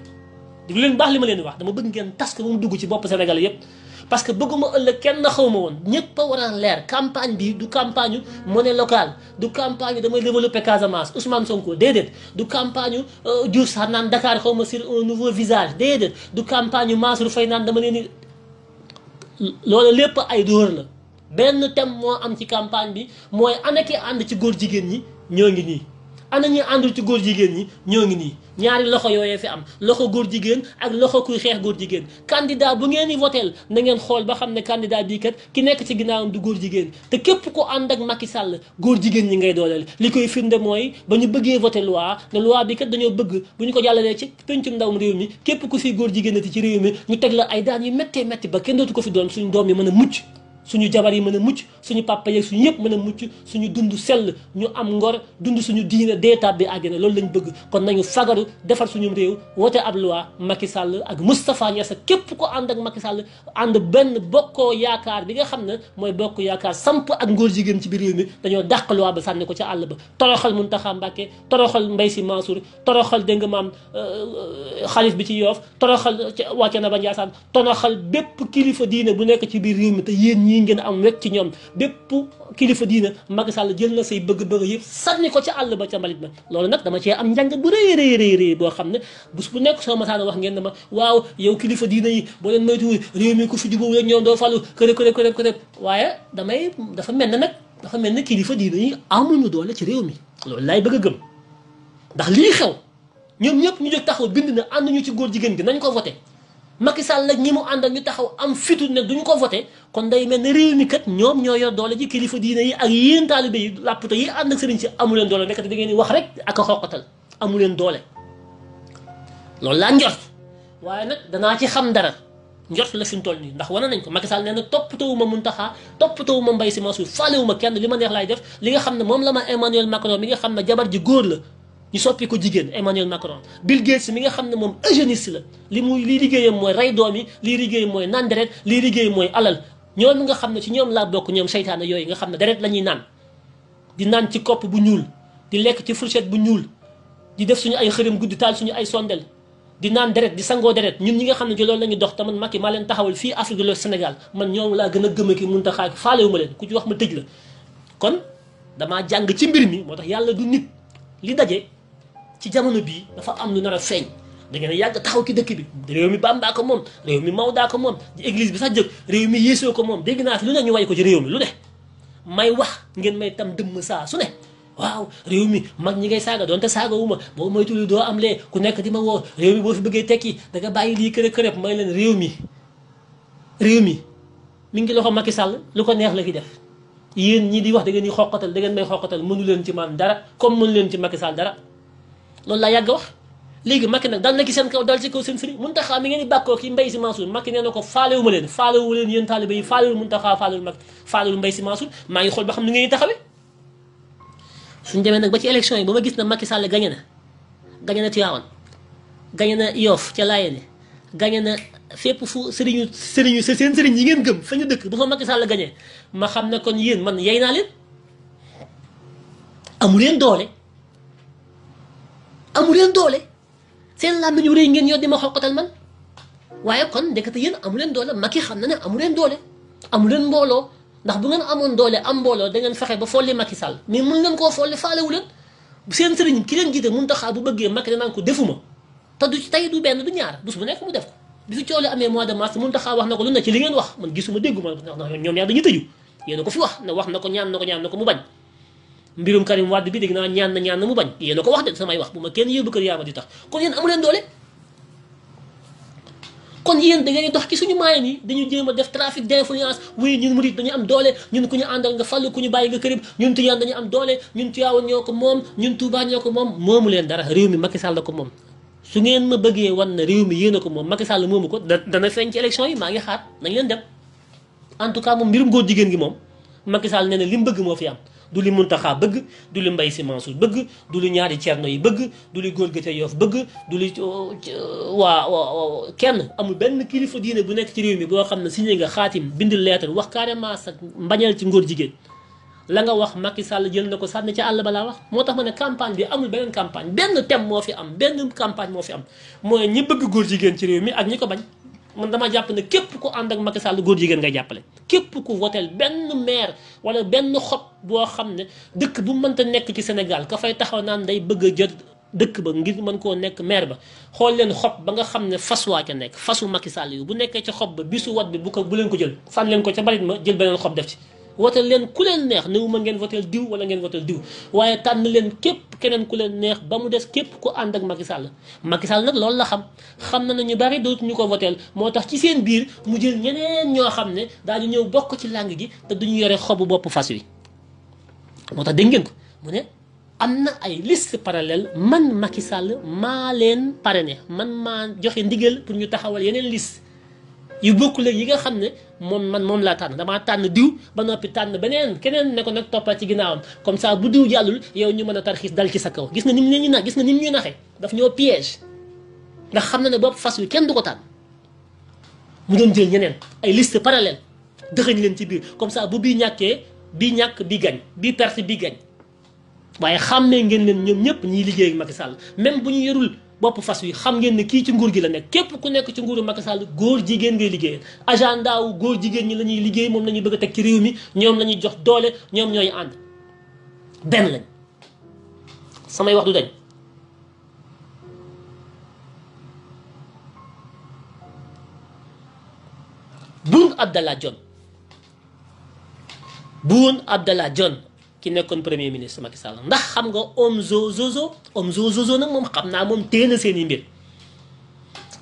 di leen baax li ma leen wax dama bëgg ngeen tas ko ba mu dugg ci bopp Sénégal yépp parce que bëgguma ëllëg kenn xaw ma woon ñëpp a war a leer campagne bi du campagne monnaie locale du campagne damay développer Casamance Ousmane Sonko déedéet du campagne Diouf Sarr naan Dakar xaw ma sur un nouveau visage déedéet du campagne Mansour Faye naan dama leen ni loolu lépp ay dóor la benn thème moo am ci campagne bi mooy ana ki ànd ci góor jigéen ñi ñoo ngi nii ana ñi àndul ci góor jigéen ñi ñoo ngi nii ñaari loxo yooyee fi am loxo góor jigéen ak loxo kuy xeex góor jigéen candidat bu ngeen di voteel na ngeen xool ba xam ne candidat bii kat ki nekk ci ginnaawam du góor jigéen te képp ko ànd ak Macky Sall góor jigéen ñi ngay dooleel li koy firnde mooy ba ñu bëggee voté loi ne loi bi kat dañoo bëgg bu ñu ko jàllalee ci pencum ndawum réew mi képp ku fi góor jigéenati ci réew mi ñu teg la ay daan yu méttee métti ba kenn dootu ko fi doon suñu doom yi mën a mucc suñu jabar yi mën a mucc suñu papa yeeg suñu yëpp mën a mucc suñu dund sell ñu am ngor dund suñu diine deetaat bi àggina loolu lañ bëgg kon nañu fagaru defar suñu réew wote ab loi Macky Sall ak Moustapha Niasse képp ko ànd ak Macky Sall ànd benn bokkoo yaakaar bi nga xam ne mooy bokk yaakaar samp ak ngóor jigéen ci biir réew mi dañoo dàq loi ba sànni ko ca àll ba toroxal Mountakha Mbacké toroxal Mbaye Sy Mansour toroxal dégg nga maam xalif bi ci Yoff toroxal wàcce na ba Ndiassane toroxal bépp kilifa diine bu nekk ci biir réew mi te yéen ñi ngeen am wekk ci ñoom bépp kilifa diina Macky Sall jël na say bëgg-bëgg yëpp sànni ko ca àll ba ca mbalit ba loolu nag dama cee am njàngat bu rëy boo xam ne bés bu nekk soo masaana wax ngeen ne ma waaw yow kilifa diina yi boo leen moytuwul réew mi ku fi jubóo rek ñoom doo falu kërëb waaye dafa mel ne kilifa diina yi amuñu doole ci réew mi loolu laay bëgg a gëm ndax lii xew ñoom ñëpp ñu jóg taxaw bind na ànd ñu ci góor jigéen gi nañ ko voté Macky Sall nag ñi mu àndal ñu taxaw am fitu ne duñu ko voté kon day mel ne réew mi kat ñoom ñoo yor doole ji kilifa diine yi ak yéen taalibe yi làppto yi ànd ak sëriñ si amu leen doole nekk da ngeen di wax rek ak a xoqatal amu leen doole loolu laa njort waaye nag danaa ci xam dara njort la fi mu toll nii ndax wane nañ ko Macky Sall nee na toppatawuma Mountakha toppatawuma Mbaye Sy Mansour faalewuma kenn li ma neex laay def li nga xam ne moom la ma Emmanuel Macron mi nga xam ne jabar ji góor la ñu soppi ko jigéen Emmanuel Macron Bill Gates mi nga xam ne moom eugéniste la lii liggéeyam mooy rey doom yi lii liggéeyam mooy naan deret lii liggéeyam mooy alal ñoom nga xam ne ci ñoom laa bokk ñoom seytaane yooyu nga xam ne deret la ñuy naan di naan ci kopp bu ñuul di lekk ci fourchette bu ñuul di def suñu ay xërëm guddi taal suñu ay sondel di naan deret di sangoo deret ñun ñi nga xam ne ci loolu la ñuy dox te man Macky maa leen taxawal fii Afrique de l'Ouest Sénégal man ñoom laa gën a gëm ki Mountakha faalewu ma leen ku ci wax ma tëj la kon damaa jàng ci mbir mi moo tax yàlla du nit li daje ci jamono bii dafa am lu nar a feeñ da ngeen a yàgg taxaw ki dëkk bi réew mi Bamba ko moom réew mi Maodo ko moom église bi sax jëg réew mi Yeesoo ko moom dégg naa fi lu ne ñu way ko ci réew mi lu ne may wax ngeen may tam dëmm saa su ne waaw réew mi mag ñi ngay saaga doonte saaga wu ma boo moytuwul doo am lee ku nekk di ma woo réew mi boo fi bëggee tekki da nga bàyyi lii kërëb may leen réew mi mi ngi loxo Macky Sall lu ko neex la fi def yéen ñi di wax da ngeen di xoqatal da ngeen may xoqatal mënu leen ci man dara comme mënu leen ci Macky Sall dara loolu laa yàgg wax léegi Macky nag dal na ci seen kaw dal ci kaw seen sëriñ Mountakha mi ngeen di bàkkoo ki Mbaye Sy Mansour Macky nee na ko faalewu leen yéen taalibe yi faalewul Mountakha faalewul Macky faalewul Mbaye Sy Mansour maa ngi xool ba xam ni ngeen di taxawee suñ demee nag ba ci élection yi ba ma gis na Macky Sall gañe na Tivaouane gañe na Yoff ca Layène gañe na fépp fu seen sëriñ yi ngeen gëm fa ñu dëkk bu fa Macky Sall gañee ma xam ne kon yéen man yey naa leen amu leen doole amu leen doole seen làmmiñ yu rëy ngeen yor di ma xoqatal man waaye kon ndekete yéen amu leen doole Macky xam na ne amu leen doole amu leen mbooloo ndax bu ngeen amoon doole am mbooloo da ngeen fexe ba folli Macky Sall mais mën ngeen koo folli faalewu leen seen sëriñ ki leen jiite Mountakha bu bëggee Macky danaan ko defuma te du tey du benn du ñaar bés bu nekk mu def ko bi fi coow li amee mois de mars Mountakha wax na ko lu ne ci li ngeen wax man gisuma dégguma ndax ñoom ñaar dañuy tëju yéen a ko fi wax ne wax na ko ñaan na ko mu bañ mbirum Karim Wade bi dégg naa ñaan na mu bañ yéen a ko wax de samay wax bu ma kenn yóbbu kër yaa ma di tax kon yéen amu leen doole kon yéen da ngeen dox ci suñu maay ni dañu jéem a def trafic d'influence wuy ñun murit dañu am doole ñun ku ñu àndal nga fàllu ku ñu bàyyi nga kërib ñun Tijaan dañu am doole ñun Tiwaawan ñoo ko moom ñun Tuubaa ñoo ko moom moomu leen dara réew mi Macky Sall la ko moom su ngeen ma bëggee wan na réew mi yéen a ko moom Macky Sall moomu ko dana feeñ ci élection yi maa ngi xaar nañ leen dem en tout cas moom mbirum góor jigéen gi moom Macky Sall nee na li mu bëgg moo fi am du li Mountakha bëgg du li Mbaye Sy Mansour bëgg du li ñaari Cerno yi bëgg du li góor gëte Yoff bëgg du li waa kenn amul benn kilifa diine bu nekk ci réew mi boo xam ne signé nga xaatim bind lettre wax carrément sa mbañal ci ngóor jigéen la nga wax Macky Sall jël na ko sànni ca àll ba laa wax moo tax ma ne campagne bi amul beneen campagne benn thème moo fi am benn campagne moo fi am mooy ñi bëgg góor jigéen ci réew mi ak ñi ko bañ man dama jàpp ne képp ku ànd ak Macky Sall góor jigéen ngay jàppale képp ku votel benn maire wala benn xob boo xam ne dëkk bu mënta nekk ci Sénégal ka fay taxaw naan day bëgg a jot dëkk ba ngir mën koo nekk maire ba xool leen xob ba nga xam ne fas waa ca nekk fasu Macky Sall yu bu nekkee ca xob ba bisu wat bi bu leen ko jël sànni leen ko ca barit ma jël beneen xob def ci votel leen ku leen neex néew ma ngeen votel diw wala ngeen votel diw waaye tànn leen képp keneen ku leen neex ba mu des képp ku ànd ak Macky Sall Macky Sall nag loolu la xam na ñu bari dootuñu ko votel moo tax ci seen biir mu jël ñeneen ñoo xam ne daañu ñëw bokk ci làng gi te duñu yore xobu bopp fas wi moo tax dégg ngeen ko mu ne am na ay liste parallèle man Macky Sall maa leen parrainé man maa joxe ndigal pour ñu taxawal yeneen liste yu bokkul ak yi nga xam ne moom laa tànn damaa tànn diw ba noppi tànn beneen keneen ne ko nag toppal ci ginnaawam comme ça bu diw jàllul yow ñu mën a tarxiis dal ci sa kaw gis nga ni mu leen ñu nax gis nga ni mu ñuy naxee daf ñoo piège ndax xam na ne bopp fas wi kenn du ko tànn mu doon jël ñeneen ay liste parallèle dëxëñ leen ci biir comme ça bu bii ñàkkee bii ñàkk bii gañ bii perte bii gañ waaye xàmmee ngeen leen ñoom ñëpp ñiy liggéey ak Macky Sall même bu ñu yorul bopp fas wi xam ngeen ne kii ci nguur gi la nekk képp ku nekk ci nguuru Macky Sall góor jigéen ngay liggéeyal agenda wu góor jigéen ñi la ñuy liggéey moom la ñuy bëgg a teg ci réew mi ñoom la ñuy jox doole ñoom ñooy ànd benn lañ samay wax du dañ Boun Abdallah Dionne ki nekkoon premier ministre Macky Sall ndax xam nga Omzo Zozo nag moom xam naa moom téye na seen i mbir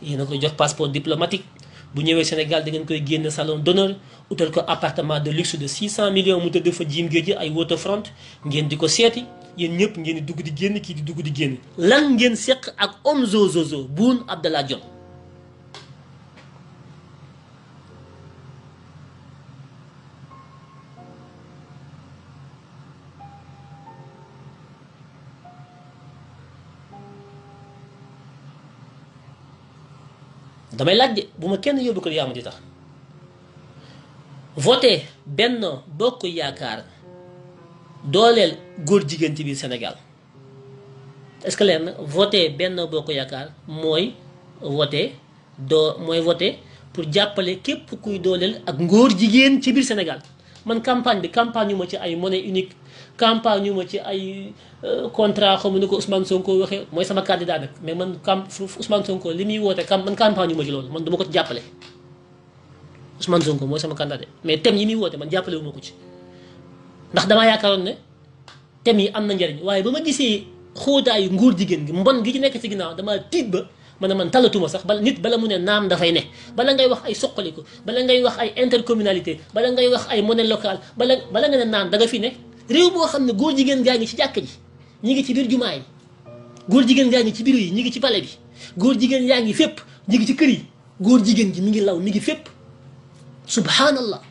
yéen a koy jox passeport diplomatique bu ñëwee Sénégal da ngeen koy génn salon d'honneur utal ko appartement de luxe de 600 millions mu tëdd fa jiim géej ay waterfront ngeen di ko seeti yéen ñëpp ngeen di dugg di génn kii di dugg di génn lan ngeen seq ak Omzo Zozo Boun Abdallah Dionne damay laaj de bu ma kenn yóbbu ko yaa ma di tax voté Benno Bokk Yaakaar dooleel góor jigéen ci biir Sénégal est-ce que leer na voté Benno Bokk Yaakaar mooy voté pour jàppale képp kuy dooleel ak ngóor jigéen ci biir Sénégal man campagne yu ma ci ay monnaie unique campagne yu ma ci ay contrat xamu ni ko Ousmane Sonko waxee mooy sama candidat nag mais man Ousmane Sonko li muy woote man campagne yu ma ci loolu man duma ko jàppale Ousmane Sonko mooy sama candidat mais thème yi muy woote man jàppale wu ma ko ci ndax damaa yaakaaroon ne thème yi am na njariñ waaye ba ma gisee xóotaayu nguur jigéen gi mbon gi ci nekk ci ginnaaw damaa tiit ba man talatuma sax bala mu ne naam dafay ne bala ngay wax ay soqaliku bala ngay wax ay intercommunalité bala ngay wax ay monnaie locale bala nga ne naam da nga fi ne réew boo xam ne góor jigéen gaa ngi ci jàkk ji ñi ngi ci biir jumaa yi góor jigéen gaa ngi ci bureau yi ñi ngi ci palais bi góor jigéen yaa ngi fépp ñi ngi ci kër yi góor jigéen gi mi ngi law mi ngi fépp subhanallah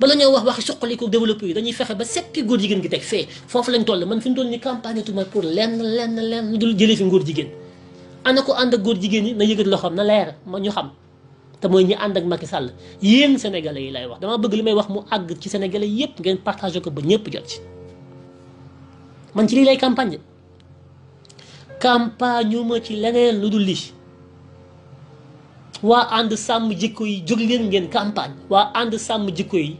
bala ñoo wax waxi suqaliku développé yi dañuy fexe ba seppi góor jigéen gi teg fee foofu lañ toll man fi mu toll ni campagne tuma pour lenn lu dul jëlee fi góor jigéen ana ko ànd ak góor jigéen yi na yëgat loxoom na leer ma ñu xam te mooy ñi ànd ak Macky Sall yéen sénégalais yi lay wax dama bëgg li may wax mu àgg ci sénégalais yépp ngeen partagé ko ba ñëpp jot ci man ci lii lay campagne campagne ma ci leneen lu dul lii. waa ànd sàmm jikko yi jóg leen ngeen campagne waa ànd sàmm jikko yi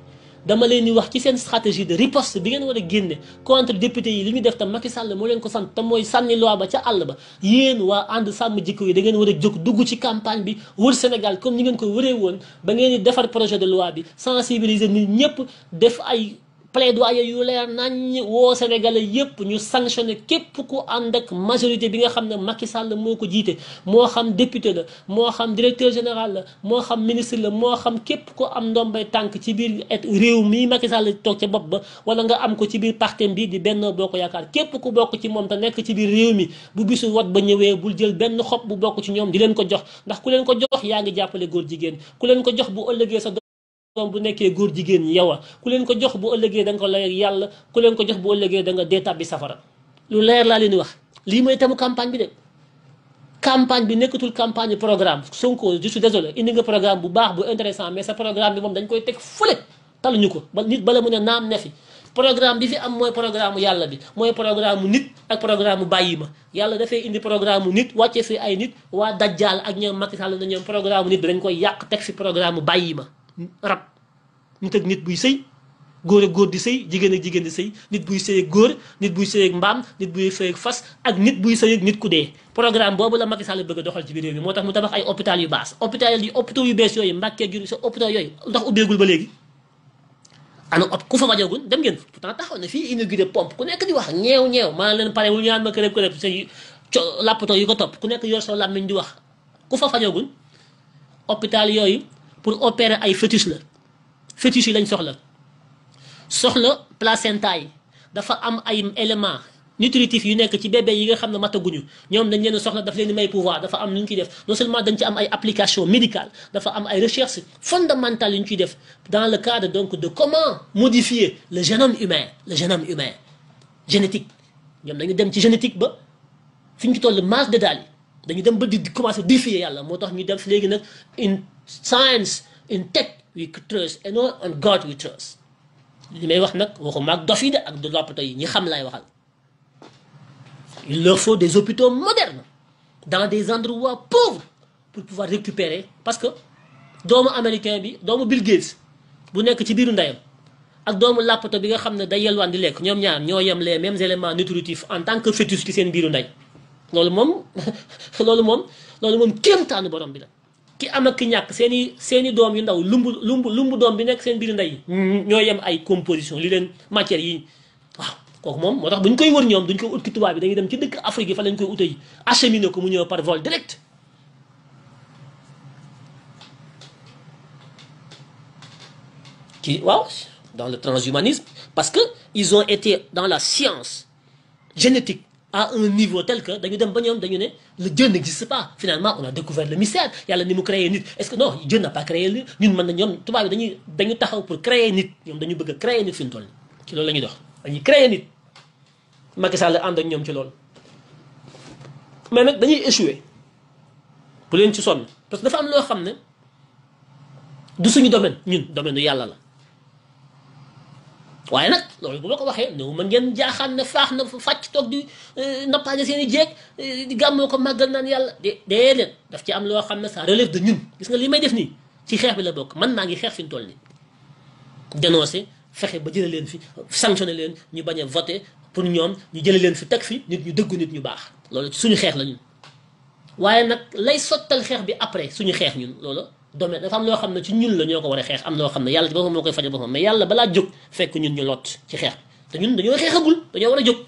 dama leen di wax ci seen stratégie de riposte bi ngeen war a génne contre député yi li ñu def tam Macky Sall moo leen ko sant te mooy sànni loi ba ca àll ba yéen waa ànd sàmm jikko yi da ngeen war a jóg dugg ci campagne bi wër Sénégal comme ni ngeen ko wëree woon ba ngeen di defar projet de loi bi sensibiliser nit ñëpp def ay plaidoyer yu leer nañ woo Sénégalais yépp ñu sanctionné képp ku ànd ak majorité bi nga xam ne Macky Sall moo ko jiite moo xam député la moo xam directeur général la moo xam ministre la moo xam képp ku am ndombay tànk ci biir réew mii Macky Sall toog ca bopp ba wala nga am ko ci biir partem bi di Benno Bokk Yaakaar képp ku bokk ci moom te nekk ci biir réew mi bu bisu wot ba ñëwee bul jël benn xob bu bokk ci ñoom di leen ko jox ndax ku leen ko jox yaa ngi jàppale góor jigéen ku leen ko jox bu ëllëgee sa doom bu nekkee góor jigéen yow a ku leen ko jox bu ëllëgee da nga ko lay ak yàlla ku leen ko jox bu ëllëgee da nga dee tàbbi safara lu leer laa leen di wax lii mooy temu campagne bi de campagne bi nekkatul campagne programme Sonko je suis désolé indi nga programme bu baax bu intéressant mais sa programme bi moom dañ koy teg fële taluñu ko ba nit bala mu ne naam ne fi programme bi fi am mooy programme yàlla bi mooy programme nit ak programme bàyyi ma yàlla dafay indi programme nit wàcce fi ay nit waa dajjaal ak ñoom Macky Sall na ñoom programme nit bi dañ koy yàq teg fi programme bàyyi ma rab nit ak nit buy sëy góor ak góor di sëy jigéen ak jigéen di sëy nit buy sëy ak góor nit buy sëy ak mbaam nit buy sëy ak fas ak nit buy sëy ak nit ku dee programme boobu la Macky Sall bëgg a doxal ci biir réew mi moo tax mu tabax ay hôpital yu baas hôpitaux yu bees yooyu Mbàkke jur sa hôpital yooyu ndax ubbeegul ba léegi ana ku fa fajagul dem ngeen pourtant taxaw na fii inauguré pompe ku nekk di wax ñeew maa leen pare wul ñaan ma kërëb say lappatoo yu ko topp ku nekk yor sa làmmiñ di wax ku fa fajagul hôpital yooyu pour opérer ay fœtus la fœtus yi lañ soxla placenta yi dafa am ay éléments nutritifs yu nekk ci bébé yi nga xam ne mataguñu ñoom dañ leen soxla daf leen di may pouvoir dafa am lu ñu ciy def non seulement dañ ci am ay application médicale dafa am ay recherches fondamentales yu ñu ciy def dans le cadre donc de comment modifier le génome humain génétique ñoom dañu dem ci génétique ba fi ñu ci toll masse de daal yi dañu dem ba di commencer défier yàlla moo tax ñu def léegi nag in science in tech we trust and not on God we trust li may wax nag waxuma ak dof yi de ak du loppatoo yi ñi xam lay waxal il leur faut des hôpitaux modernes dans des endroits pauvres pour pouvoir récupérer parce que doomu américain bi doomu Bill Gates bu nekk ci biiru ndeyam ak doomu làppato bi nga xam ne day yelwaan di lekk ñoom ñaar ñoo yem les mêmes éléments nutritifs en tant que fœtus ci seen biiru ndey loolu moom kéemtaanu borom bi la ki am ak ki ñàkk seeni doom yu ndaw lumbu doom bi nekk seen biir ndey ñoo yem ay composition li leen matière yi waaw kooku moom moo tax bu ñu koy wër ñoom duñ ko ut ki tubaab bi dañuy dem ci dëkk Afrique yi fa lañ koy ute yi acheminé ko mu ñëw par vol direct waaw dans le transhumanisme parce que ils ont été dans la science génétique à un niveau tel que dañu dem ba ñoom dañu ne le Dieu n'existe pas finalement on a découvert le mystère yàlla ni mu créé nit est-ce que non Dieu n'a pas créé nit ñun mën na ñoom tubaab bi dañu taxaw pour créer nit ñoom dañu bëgg a créer nit fi mu toll nii ci loolu la ñuy dox dañuy créer nit Macky Sall ànd ak ñoom ci loolu mais nag dañuy échouer bu leen ci sonn parce que dafa am loo xam ne du suñu domaine ñun domaine du yàlla la waaye nag loolu bu ma ko waxee néew mën ngeen jaaxaan ne faax na fàcc toog di nappaaje seen i jeeg di gàmmoo ko màggal naan yàlla déedéet daf ci am loo xam ne ça relève de ñun gis nga li may def nii ci xeex bi la bokk man maa ngi xeex fi ñu toll nii dénoncer fexe ba jële leen fi sanctionné leen ñu bañ a voter pour ñoom ñu jële leen fi teg fi nit ñu dëggu nit ñu baax loolu suñu xeex la ñun waaye nag lay sottal xeex bi après suñu xeex ñun loolu domaine dafa am loo xam ne ci ñun la ñoo ko war a xeex am loo xam ne yàlla ci boppam moo koy faje boppam mais yàlla balaa jóg fekk ñun ñu lot ci xeex te ñun dañoo xeexagul dañoo war a jóg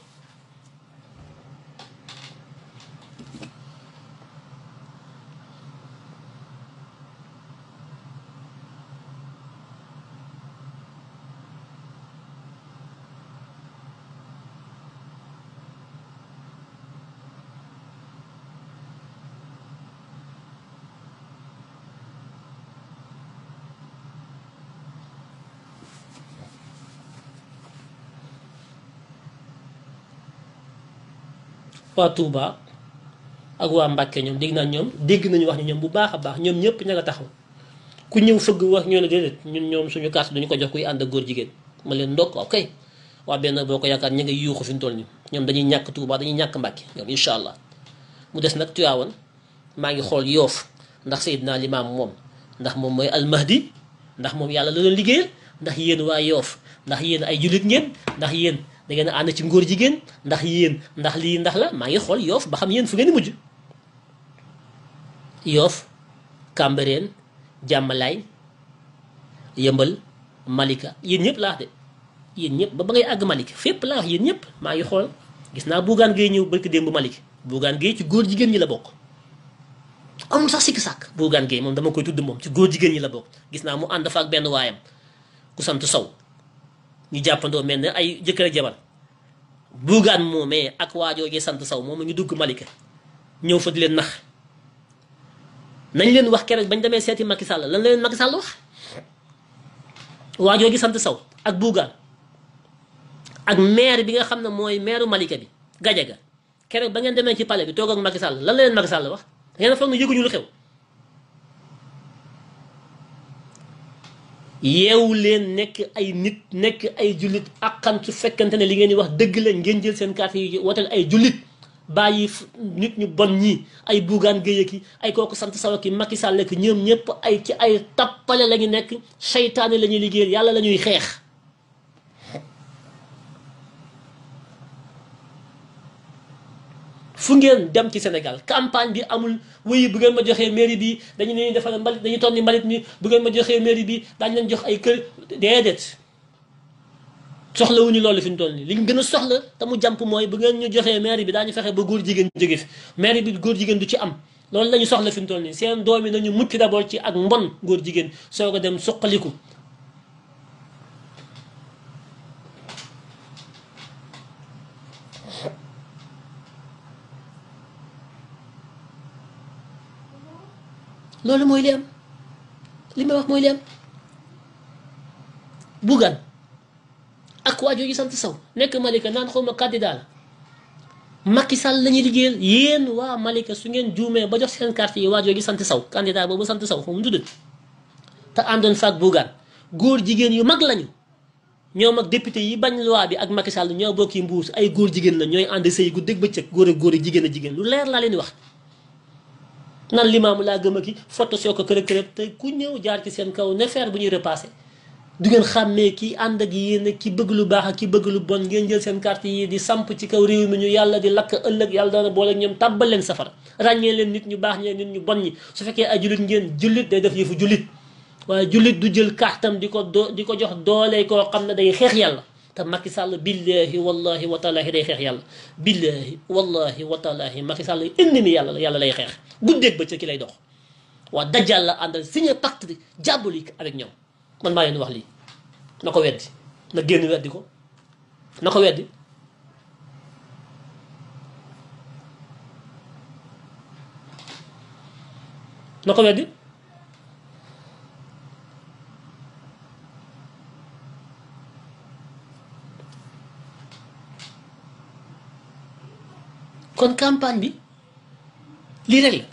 waa Touba ak waa Mbàkke ñoom dégg nañu wax ni ñoom bu baax a baax ñoom ñëpp ña nga taxaw ku ñëw fëgg wax ñoo ne déedéet ñun ñoom suñu carte duñu ko jox kuy ànd ak góor jigéen ma leen ndokk ok waa benn boo ko yaakaar ña nga yuuxu fi mu toll nii ñoom dañuy ñàkk Touba dañuy ñàkk Mbàkke ñoom incha allah mu des nag Tiwaawan maa ngi xool Yoof ndax Seydina Limaam moom ndax moom mooy almahdi ndax moom yàlla la doon liggéeyal ndax yéen waa Yoof ndax yéen ay jullit ngeen ndax yéen da ngeen a ànd ci ngóor jigéen ndax yéen ndax lii ndax la maa ngi xool Yoof ba xam yéen fu ngeen di mujj. Yoof Cambérène Jàmmalaay Yëmbal Malika yéen ñëpp laa wax de yéen ñëpp ba ngay àgg Malika fépp laa wax yéen ñëpp maa ngi xool gis naa Bougane Gueye ñëw barki démb Malika Bougane Gueye ci góor jigéen ñi la bokk amul sax sikki sàkk Bougane Gueye moom dama koy tudd moom ci góor jigéen ñi la bokk gis naa mu ànd fa ak benn waayam ku sant Sow ñu jàppandoo mel ne ay jëkkër ak jabar Bougane moomee ak waajooje sant Sow moom ñu dugg Malika ñëw fa di leen nax nañ leen wax keroog bañ demee seeti Macky Sall lan la leen Macky Sall wax waajooje sant Sow ak Bougane ak maire bi nga xam ne mooy maire Malika bi Gadiaga keroog ba ngeen demee ci palais bi toog ak Macky Sall lan la leen Macky Sall wax ngeen foog na yëguñu lu xew yeewu leen nekk ay nit nekk ay jullit akkan su fekkante ne li ngeen di wax dëgg la ngeen jël seen carte yi wotal ay jullit bàyyi nit ñu bon ñi ay Bougane Gueye ki ay kooku sant Sow ki Macky Sall ki ñoom ñëpp ay ci ay tappale la ñu nekk seytaane la ñuy liggéeyal yàlla la ñuy xeex fu ngeen dem ci Sénégal campagne bi amul wuyu bu ngeen ma joxee mairie bi dañu leen defal mbalit dañuy tonni mbalit mi bu ngeen ma joxee mairie bi daañu leen jox ay kër déedéet soxlawuñu loolu fi ñu toll nii li ñu gën a soxla te mu jàmp mooy bu ngeen ñu joxee mairie bi daañu fexe ba góor jigéen jóge fi mairie bi góor jigéen du ci am loolu la ñu soxla fi ñu toll nii seen doom yi nañu mucc d'abord ci ak mbon góor jigéen soo ko dem suqaliku loolu mooy li am li may wax mooy li am Bougane ak waa jooju sant Sow nekk Malika naan xaw ma candidat la Macky Sall la ñuy liggéeyal yéen waa Malika su ngeen juumee ba jox seen carte yi waa jooju sant Sow candidat boobu sant Sow xaw ma tudd te àndoon fa ak Bougane góor jigéen yu mag lañu ñoom ak député yi bañ loi bi ak Macky Sall ñoo bokki mbuus ay góor jigéen la ñooy ànd sëy gu dégg bëccëg góor ak góor ak jigéen a jigéen lu leer laa leen di wax. nan limaamu laa gëm a ki photo soo ko kërëb kërëb te ku ñëw jaar ci seen kaw ne faire bu ñuy repassé du ngeen xàmmee ki ànd ak yéen ki bëgg lu baax ak ki bëgg lu bon ngeen jël seen carte yi di samp ci kaw réew mi ñu yàlla di lakk ëllëg yàlla dana boole ak ñoom tàbbal leen safara ràññee leen nit ñu baax ñee nit ñu bon ñi su fekkee ay jullit ngeen jullit day def yëfu jullit waaye jullit du jël kartam di ko jox doole koo xam ne day xeex yàlla te Macky Sall billahi wallahi wa taalaahi day xeex yàlla billahi wallahi wa taalaahi Macky Sall ennemi yàlla yàlla lay xeex guddeeg bëccëg ki lay dox waa dajjal la àndal signé pacte diabolique avec ñoom man maa leen wax lii na ko weddi na génn weddi ko na ko weddi na ko weddi kon campagne bi lii rek la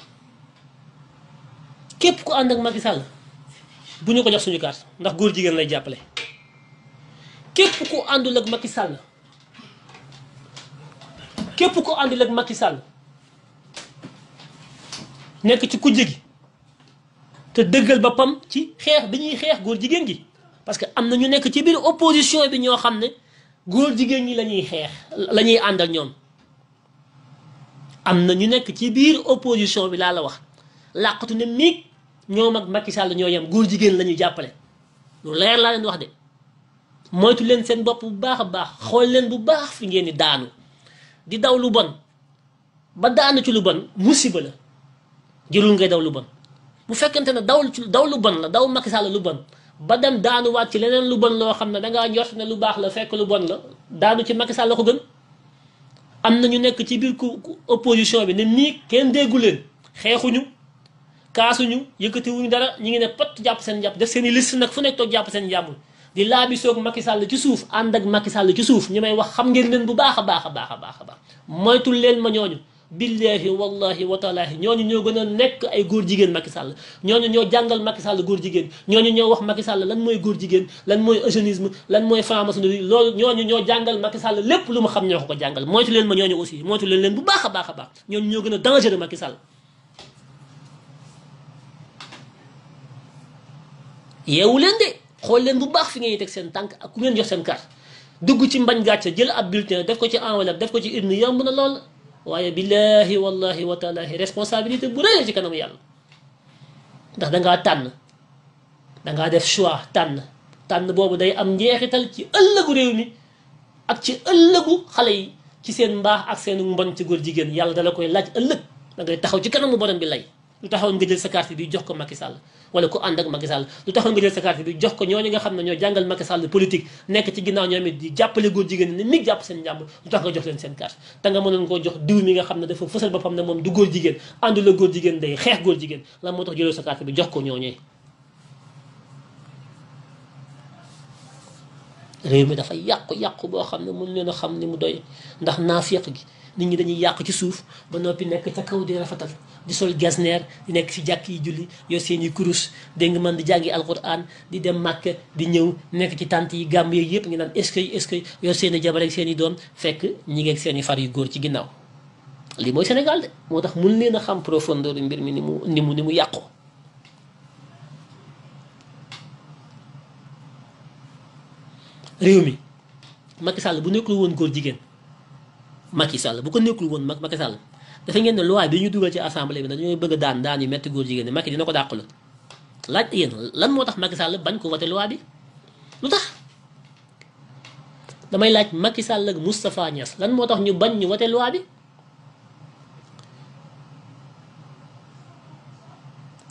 képp ku ànd ak Macky Sall bu ñu ko jox suñu carte ndax góor jigéen lay jàppale képp ku àndul ak Macky Sall képp ku àndul ak Macky Sall nekk ci kujje gi te dëggal boppam ci xeex bi ñuy xeex góor jigéen gi parce que am na ñu nekk ci biir opposition bi ñoo xam ne góor jigéen ñi la ñuy xeex la ñuy àndal ñoom am na ñu nekk ci biir opposition bi laa la wax làqatu ne miig ñoom ak Macky Sall ñoo yem góor jigéen la ñuy jàppale lu leer laa leen wax de moytu leen seen bopp bu baax a baax xool leen bu baax fi ngeen di daanu di daw lu bon ba daanu ci lu bon musiba la jërul ngay daw lu bon bu fekkente ne daw lu bon la daw Macky Sall lu bon ba dem daanuwaat ci leneen lu bon loo xam ne dangaa njort ne lu baax la fekk lu bon la daanu ci Macky Sall la ko gën am na ñu nekk ci biir opposition bi ne nii kenn déggu leen xeexuñu kaasuñu yëkkatiwuñu dara ñu ngi ne pot jàpp seen jàpp def seen i liste nag fu nekk toog jàpp seen jàmbur di laabi soog Macky Sall ci suuf ànd ak Macky Sall ci suuf ñi may wax xam ngeen leen bu baax a baax a baax a baax a baax moytul leen ma ñooñu billahi wallahi wa taala ñooñu ñoo gën a nekk ay góor jigéen Macky Sall ñooñu ñoo jàngal Macky Sall góor jigéen ñooñu ñoo wax Macky Sall lan mooy góor jigéen lan mooy eugénisme lan mooy franc-maçonnerie loolu ñooñu ñoo jàngal Macky Sall lépp lu mu xam ñoo ko jàngal moytu leen ma ñooñu aussi moytu leen bu baax a baax a baax ñooñu ñoo gën a dangereux Macky Sall yeewu leen de xool leen bu baax fi ngeen teg seen tànk ak ku ngeen jox seen carte dugg ci mbañ gàcce jël ab bulletin def ko ci enveloppe def ko ci urne yomb na lool waaye billahi wallahi wa taala responsabilité bu rëy ci kanam yàlla ndax dangaa tànn dangaa def choix tànn boobu day am njeexital ci ëllëgu réew mi ak ci ëllëgu xale yi ci seen mbaax ak seen mbon ci góor jigéen yàlla dala koy laaj ëllëg da ngay taxaw ci kanamu borom bi lay lu taxawoon nga jël sa carte bi jox ko Macky Sall wala ku ànd ak Macky Sall lu taxawoon nga jël sa carte bi jox ko ñooñu nga xam ne ñoo jàngal Macky Sall politique nekk ci ginnaaw ñoom it di jàppale góor jigéen ni mi jàpp seen njàmbur lu tax nga jox leen seen carte te nga mënoon koo jox diw mi nga xam ne dafa fësal boppam ne moom du góor jigéen àndu la góor jigéen day xeex góor jigéen lan moo tax jëloo sa carte bi jox ko ñooñee réew mi dafa yàqu boo xam ne mën leen a xam ni mu doy ndax naafiq gi nit ñi dañuy yàq ci suuf ba noppi nekk ca kaw di rafetal di sol gasneer di nekk ci jàkk yi julli yor seen i kurus dégg nga mën di jàngi alquran di dem màkk di ñëw nekk ci tànt yi gàmm yooyu yëpp ngi naan est-ce que yor seen i jabar ak seen i doom fekk ñi ngeeg seen i far yu góor ci ginnaaw lii mooy Sénégal de moo tax mun leen a xam profondeur mbir mi ni mu yàqu réew mi Macky Sall bu nekkul woon góor jigéen Macky Sall bu ko nekkul woon Macky Sall dafa ngeen ne loi bi ñu dugal ci assemblée bi dañoo bëgg a daan yu metti góor jigéen ñi Macky dina ko dàqalu laaj yéen lan moo tax Macky Sall bañ ko voté loi bi lu tax damay laaj Macky Sall ak Moustapha Niass lan moo tax ñu bañ ñu voté loi bi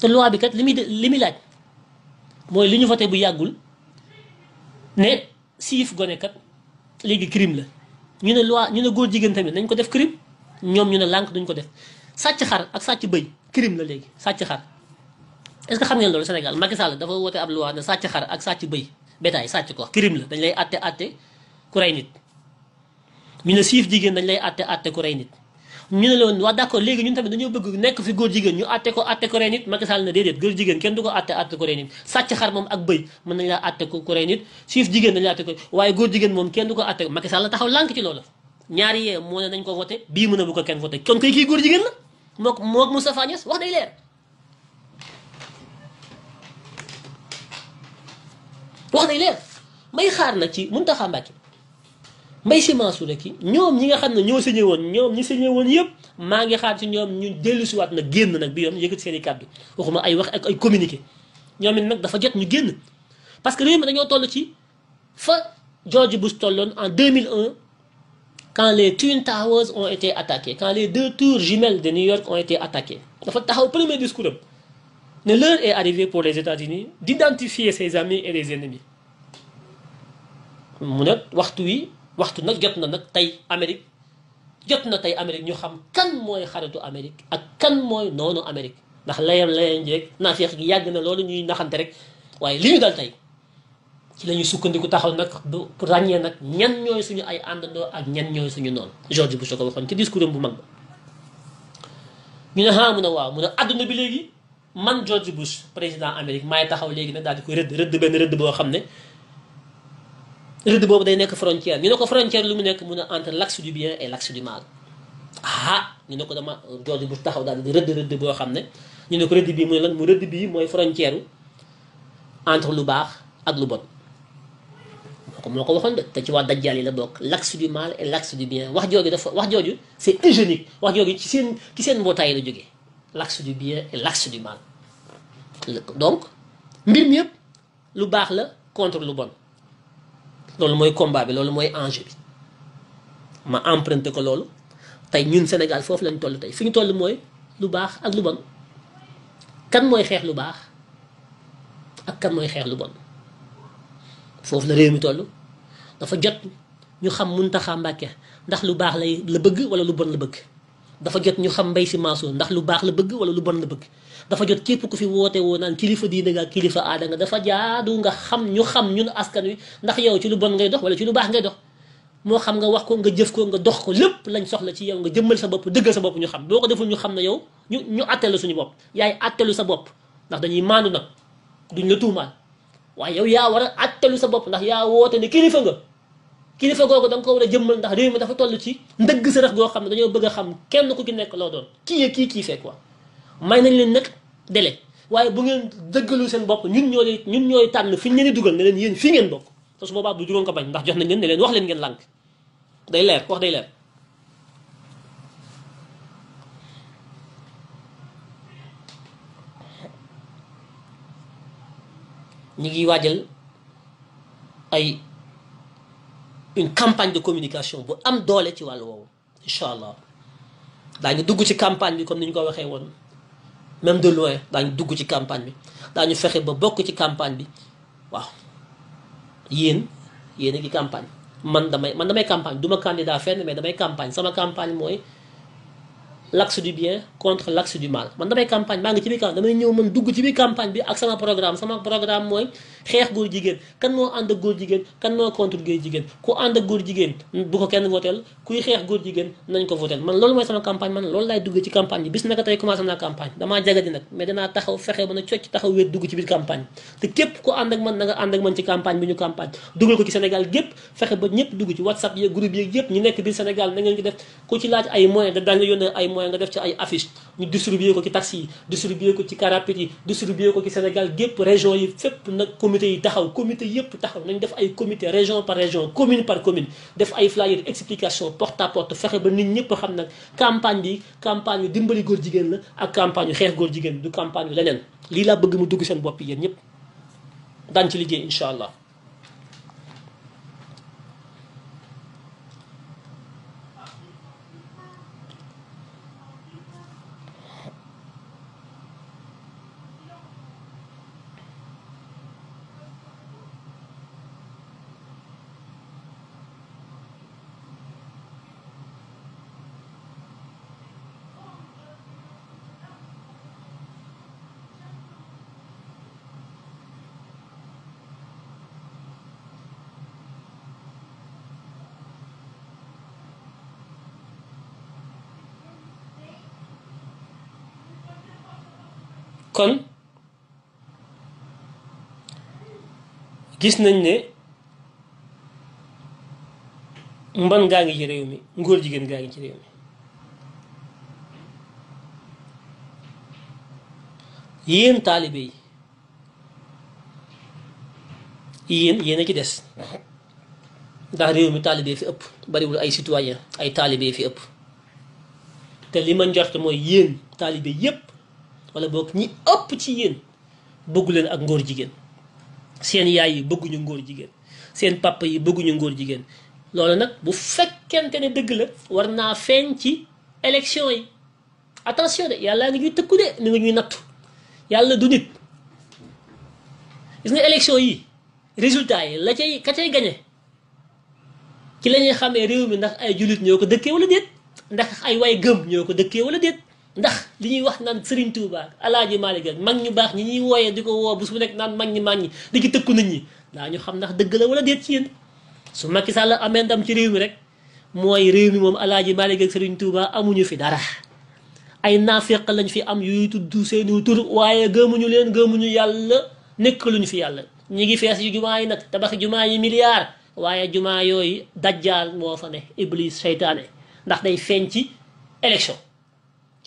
te loi bi kat li muy laaj mooy li ñu voté bu yàggul ne siif gone kat léegi crime la ñu ne loi ñu ne góor jigéen tamit nañ ko def crime ñoom ñu ne lànk duñ ko def sàcc xar ak sàcc bëy crime la léegi sàcc xar est-ce que xam ngeen loolu Sénégal Macky Sall dafa woote ab loi ne sàcc xar ak sàcc bëy bétail sàcc ko crime la dañ lay atte ku rey nit ñu ne siif jigéen dañ lay atte ku rey nit ñu ne loon waa d'accord léegi ñun tamit dañoo bëgg nekk fi góor jigéen ñu atte ko rey nit Macky Sall ne déedéet góor jigéen kenn du ko atte ko rey nit sàcc xar moom ak bëy mën nañ laa atte ko rey nit siif jigéen dañ laa atte ko waaye góor jigéen moom kenn du ko atte Macky Sall taxaw lànk ci loolu ñaari yee moo ne nañ ko voté bii mën a bu ko kenn voté kon koy kii góor jigéen la mook Moustapha Niass wax day leer may xaar nag ci Mountakha Mbacké Mbaye Sy Mansour ki ñoom ñi nga xam ne ñoo signé woon ñoom ñi signé woon yëpp maa ngi xaar ci ñoom ñu dellu siwaat nag génn nag bi yoon yëkkati seen i kàddu waxuma ay wax ak ay communiqué ñoom it nag dafa jot ñu génn parce que réew mi dañoo toll ci fa George Bush tolloon en 2001 quand les Twin Towers ont été attaqués quand les 2 tours jumelles de New York ont été attaquées dafa taxaw premier discours am ne l'heure est arrivée pour les États-Unis d'identifier ses amis et les ennemis mu ne waxtu nag jot na nag tey Amérique ñu xam kan mooy xaritu Amérique ak kan mooy noonu Amérique ndax layam jeeg naafeeq gi yàgg na loolu ñuy naxante rek waaye li ñu dal tey ci la ñuy sukkandiku taxaw nag pour ràññee nag ñan ñooy suñu ay àndandoo ak ñan ñooy suñu noonu George Bush ko waxoon ci discours am bu mag ba ñu ne mun a waaw mun a àdduna bi léegi man George Bush président Amérique maay taxaw léegi nag daal di koy rëdd benn rëdd boo xam ne rëdd boobu day nekk frontière ñu ne ko frontière lu mu nekk mun a entre l'axe du bien et l'axe du mal ñu ne ko dama George Bush taxaw daal di rëdd boo xam ne ñu ne ko rëdd bii mu ne lan mu rëdd bii mooy frontière entre lu baax ak lu bon moo ko waxoon de te ci waa dajjal yi la bokk l'axe du mal et l'axe du bien wax jooju c'est eugénique wax jooju ci seen mbootaay la jógee l'axe du bien et l'axe du mal donc mbir mi yëpp lu baax la contre lu bon loolu mooy combat bi loolu mooy enjeu bi ma emprunté ko loolu tey ñun Sénégal foofu lañ toll tey fi ñu toll mooy lu baax ak lu bon kan mooy xeex lu baax ak kan mooy xeex lu bon foofu la réew mi toll dafa jot ñu xam Mountakha Mbacké ndax lu baax la bëgg wala lu bon la bëgg dafa jot ñu xam Mbaye Sy Mansour ndax lu baax la bëgg wala lu bon la bëgg dafa jot képp ku fi woote woo naan kilifa diine nga kilifa aada nga dafa jaadu nga xam ñun askan wi ndax yow ci lu bon ngay dox wala ci lu baax ngay dox moo xam nga wax ko nga jëf ko nga dox ko lépp lañ soxla ci yow nga jëmmal sa bopp dëggal sa bopp ñu xam boo ko deful ñu xam ne yow ñu attelu suñu bopp yaay attelu sa bopp ndax dañuy maandu nag duñ la tuumaal waaye yow yaa war a attelu sa bopp ndax yaa woote ne kilifa nga kilifa googu da nga ko war a jëmmal ndax réew mi dafa toll ci ndëgg sa rex goo xam ne dañoo bëgg a xam kenn ku ci nekk loo doon kii fekk quoi may nañ leen nag délai waaye bu ngeen dëggalu seen bopp ñun ñooy tànn fi ñu leen di dugal ne leen yéen fii ngeen bokk te su boobaa du juróom ko bañ ndax jox nañ leen ne leen wax leen ngeen lànk day leer wax day leer ñu ngi waajal ay une campagne de communication bu am doole ci wàllu woowu incha allah daañu dugg ci campagne bi comme ni ñu ko waxee woon même de loin daañu dugg ci campagne bi daañu fexe ba bokk ci campagne bi waaw yéen a ngi campagne man damay campagne du ma candidat fenn mais damay campagne sama campagne mooy l'axe du bien contre l'axe du mal man damay campagne maa ngi ci biir campagne damay ñëw man dugg ci biir campagne bi ak sama programme mooy xeex góor jigéen kan moo ànd ak góor jigéen kan moo contre góor jigéen ku ànd ak góor jigéen bu ko kenn votel kuy xeex góor jigéen nañ ko votel man loolu mooy sama campagne man loolu laay dugg ci campagne bi bis naka tey commencé naa campagne damaa jagadi nag mais danaa taxaw fexe ba na cocc taxaw wéet dugg ci biir campagne te képp ku ànd ak man na nga ànd ak man ci campagne bi ñu campagne dugal ko ci Sénégal gépp fexe ba ñëpp dugg ci WhatsApp yi groupe yi yëpp ñu nekk biir Sénégal na ngeen ko def ku ci laaj ay moyens da dañ la yónnee ay moyens nga def ci ay affiche ñu distribuer ko ci taxi yi distribuer ko ci car rapide yi distribuer ko ci Sénégal gépp région yi fépp nag comité yi taxaw comité yëpp taxaw nañ def ay comité région par région commune par commune def ay flyer explication porte à porte fexe ba nit ñëpp xam nag campagne bi campagne yu dimbali góor jigéen la ak campagne yu xeex góor jigéen du campagne yu leneen lii laa bëgg mu dugg seen bopp yéen ñëpp daan ci liggéey incha allah kon gis nañ ne mbon gaa ngi ci réew mi ngóor jigéen gaa ngi ci réew mi yéen taalibe yi yéen a ci des ndax réew mi taalibe fi ëpp bariwul ay citoyen ay taalibe fi ëpp te li ma njort mooy yéen taalibe yépp wala boog ñi ëpp ci yéen bëggu leen ak ngóor jigéen seen yaay yi bëgguñu ngóor jigéen seen papa yi bëgguñu ngóor jigéen loolu nag bu fekkente ne dëgg la war naa feeñ ci élection yi attention de yàlla ngi ñuy tëkku de mi ngi ñuy nattu yàlla du nit gis nga élection yi résultat yi ka cay gañe ci la ñuy xamee réew mi ndax ay jullit ñoo ko dëkkee wala déet ndax ay way gëm ñoo ko dëkkee wala déet ndax li ñuy wax naan Serigne Touba Alaaji Maalik ak mag ñu baax ñi ñuy wooyee di ko woo bu su nekk naan mag ñi di ci tëkku nit ñi daa ñu xam ndax dëgg la wala déet ci yéen su Macky Sall amee ndam ci réew mi rek mooy réew mi moom Alaaji Maalik ak Serigne Touba amuñu fi dara ay naafeq lañ fi am yuy tudd seeni tur waaye gëmuñu leen gëmuñu yàlla nekkaluñu fi yàlla ñi ngi fees yu jumaa yi nag tabax jumaa yi milliards waaye jumaa yooyu dajjaal moo fa ne iblis seytaane ndax day feeñ ci élection